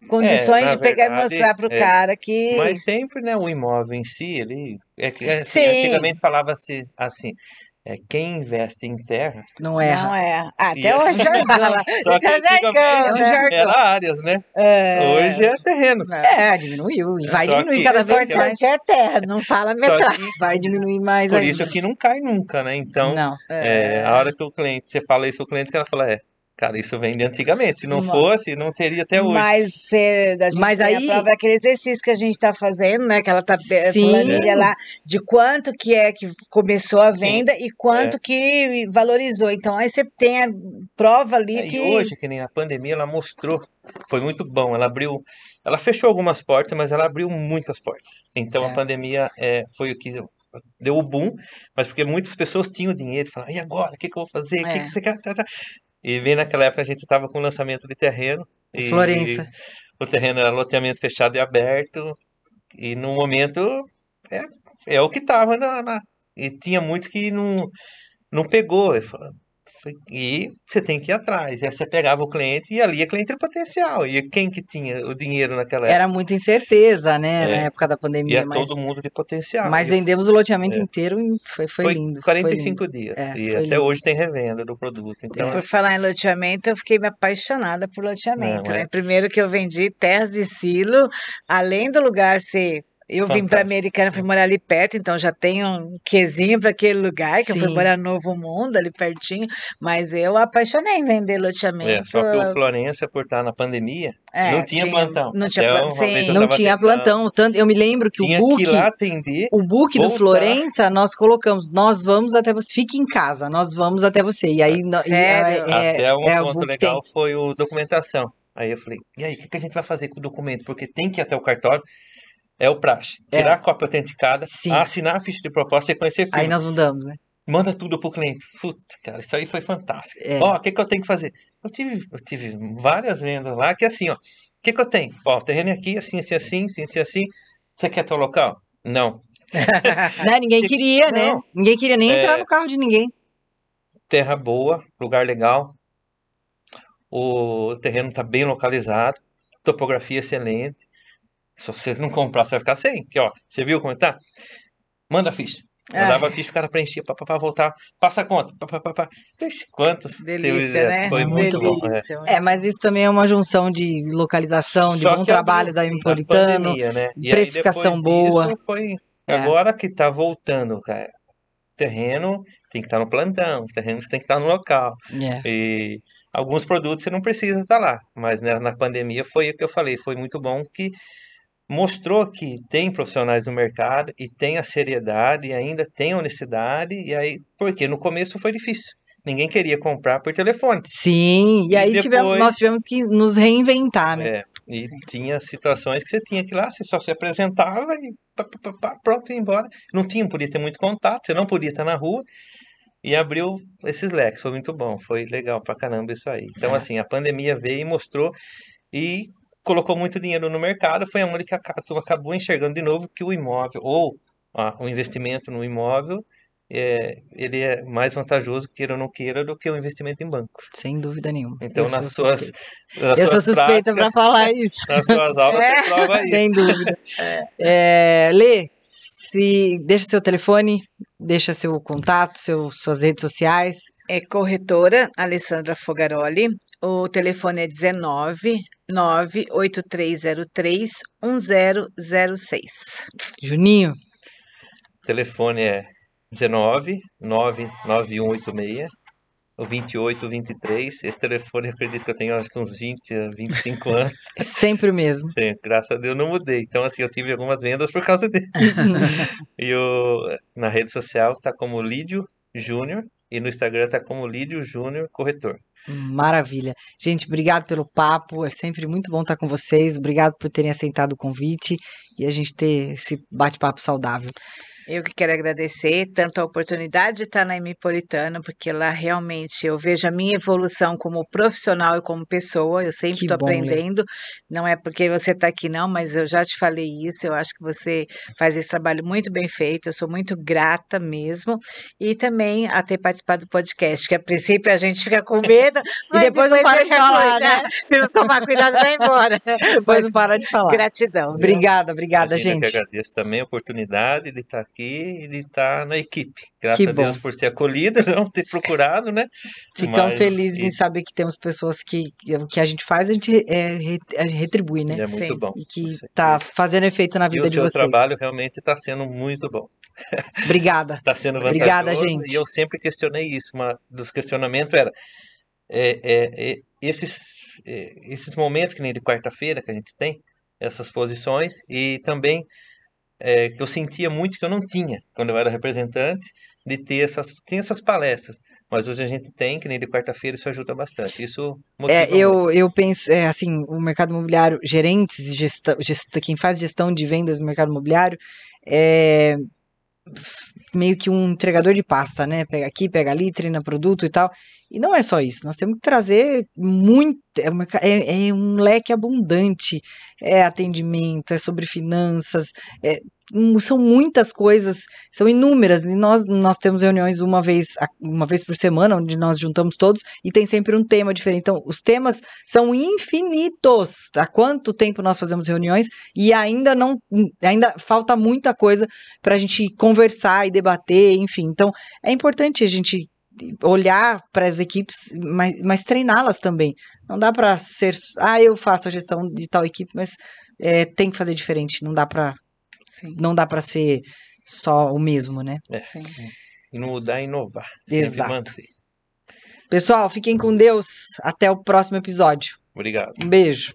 condições de pegar e mostrar para o cara que... Mas sempre, né, o imóvel em si, ele... Sim. Antigamente falava-se assim, quem investe em terra... Não erra. Não é. Até hoje é jargão. Só que antigamente era áreas, né? Hoje é terrenos. Diminuiu. E vai Só diminuir que- cada O vez mais. importante é terra, não fala metragem. Vai diminuir mais Por ainda. isso que não cai nunca, né? Então, Não. a hora que você fala isso pro cliente, que ela fala, cara, isso vem de antigamente. Se não fosse, não teria até hoje. Mas tem aí- a prova daquele exercício que a gente está fazendo, né? Que ela tá Sim. planilha lá de quanto que é que começou a venda e quanto que valorizou. Então aí você tem a prova ali E hoje, que nem a pandemia, ela mostrou, foi muito bom. Ela fechou algumas portas, mas ela abriu muitas portas. Então a pandemia foi o que deu o boom, mas porque muitas pessoas tinham dinheiro e falaram, e agora? O que eu vou fazer? O que você quer? E bem naquela época a gente estava com o lançamento de terreno. E Florença. o terreno era loteamento fechado e aberto. E no momento é o que estava E tinha muitos que não pegou. E você tem que ir atrás. E aí você pegava o cliente e ali a cliente era potencial. E quem que tinha o dinheiro naquela época? Era muita incerteza, né? Na época da E pandemia. todo mundo de potencial. Mas vendemos o loteamento inteiro e foi lindo. 45 foi lindo. dias. Foi até lindo. hoje tem revenda do produto. Então, Por falar em loteamento, eu fiquei me apaixonada por loteamento, Não, né? Primeiro que eu vendi terras de silo, além do lugar ser Eu vim para Americana, fui morar ali perto, então já tenho um quezinho para aquele lugar, que eu fui Sim. morar no Novo Mundo, ali pertinho, mas eu apaixonei em vender loteamento. Só que o Florência, por estar na pandemia, não tinha plantão. Não tinha Então, plantão, uma vez eu Não tava tinha atendendo, plantão, tanto eu me lembro que tinha que ir lá atender, o book do voltar. Florença, nós colocamos, nós vamos até você, fique em casa, nós vamos até você. E aí Sério? Até um o ponto book legal tem. foi o documentação. Aí eu falei, e aí, o que a gente vai fazer com o documento? Porque tem que ir até o cartório, é o praxe. Tirar a cópia autenticada, Sim. assinar a ficha de proposta e conhecer firme. Aí nós mudamos, né? Manda tudo pro cliente. Putz, cara, isso aí foi fantástico. É. Ó, o que eu tenho que fazer? Eu tive várias vendas lá que assim, ó. O que eu tenho? Ó, o terreno é aqui, assim, assim, assim, assim, assim, assim. Você quer teu local? Não. Né? Ninguém queria, né? Não. Ninguém queria nem entrar no carro de ninguém. Terra boa, lugar legal. O terreno tá bem localizado. Topografia excelente. Se você não comprar, você vai ficar sem. Aqui, ó. Você viu como tá? Manda a ficha. Mandava a ficha, o cara preenchia, pra voltar, passa a conta, pá. Ixi, quantos? Delícia, né? Foi muito bom. Delícia. Mas isso também é uma junção de localização, de Só bom que trabalho abriu da a Metropolitano, pandemia, né? E aí precificação depois boa. disso foi É. agora que tá voltando, cara. Terreno tem que estar no plantão, terreno tem que estar no local. É. E alguns produtos você não precisa estar lá, mas né, na pandemia foi o que eu falei, foi muito bom que mostrou que tem profissionais no mercado e tem a seriedade e ainda tem a honestidade, e aí, porque no começo foi difícil. Ninguém queria comprar por telefone. Sim, e aí depois, nós tivemos que nos reinventar, né? e tinha situações que você tinha que ir lá, você só se apresentava e pronto, ia embora. Não podia ter muito contato, você não podia estar na rua, e abriu esses leques, foi muito bom, foi legal pra caramba isso aí. Então, assim, a pandemia veio e mostrou e colocou muito dinheiro no mercado, foi onde que a turma acabou enxergando de novo que o imóvel, ou o investimento no imóvel, ele é mais vantajoso, queira ou não queira, do que o investimento em banco. Sem dúvida nenhuma. Então, Eu nas sou suas suspeita para falar isso. nas suas aulas, você prova isso. Sem dúvida. Lê, deixa seu telefone, deixa seu contato, suas redes sociais. É corretora Alessandra Fogaroli. O telefone é 19 98303 1006. Juninho. O telefone é 19 99186 o 2823. Esse telefone, eu acredito que eu tenho acho que uns 20 a 25 anos. É sempre o mesmo. Sim, graças a Deus não mudei. Então, assim, eu tive algumas vendas por causa dele. E na rede social tá como Lídio Júnior e no Instagram tá como Lídio Júnior Corretor. Maravilha. Gente, obrigado pelo papo. É sempre muito bom estar com vocês. Obrigado por terem aceitado o convite e a gente ter esse bate-papo saudável. Eu que quero agradecer tanto a oportunidade de estar na Metropolitano, porque lá realmente eu vejo a minha evolução como profissional e como pessoa, eu sempre estou aprendendo, não é porque você está aqui não, mas eu já te falei isso, eu acho que você faz esse trabalho muito bem feito, eu sou muito grata mesmo, e também a ter participado do podcast, que a princípio a gente fica com medo, mas e depois não para de falar, né? Se não tomar cuidado, vai embora. Depois não para de falar. Gratidão. Obrigada, gente. Eu que agradeço também a oportunidade de estar aqui e de estar na equipe. Graças a Deus por ser acolhido, não ter procurado, né? Ficamos felizes em saber que temos pessoas que o que a gente faz, a gente retribui, né? É muito bom. E que está fazendo efeito na vida de vocês. O seu trabalho realmente está sendo muito bom. Obrigada. Está sendo vantajoso. Obrigada, gente. E eu sempre questionei isso. Um dos questionamentos era esses momentos que nem de quarta-feira que a gente tem, essas posições, e também que eu sentia muito que eu não tinha quando eu era representante, de ter essas palestras. Mas hoje a gente tem, que nem de quarta-feira, isso ajuda bastante. Isso motiva muito. Eu penso, assim, o mercado imobiliário, gerentes, quem faz gestão de vendas no mercado imobiliário, é meio que um entregador de pasta, né? Pega aqui, pega ali, treina produto e tal. E não é só isso, nós temos que trazer muito, é um leque abundante, é atendimento, é sobre finanças, são muitas coisas, são inúmeras, e nós temos reuniões uma vez por semana, onde nós juntamos todos, e tem sempre um tema diferente. Então, os temas são infinitos. Há quanto tempo nós fazemos reuniões e ainda falta muita coisa para a gente conversar e debater, enfim. Então, é importante a gente olhar para as equipes, mas treiná-las também. Não dá para ser, eu faço a gestão de tal equipe, mas tem que fazer diferente, não dá para Sim, Não dá para ser só o mesmo, né? sim. E não mudar, inovar. Sempre Exato. manter. Pessoal, fiquem com Deus. Até o próximo episódio. Obrigado. Um beijo.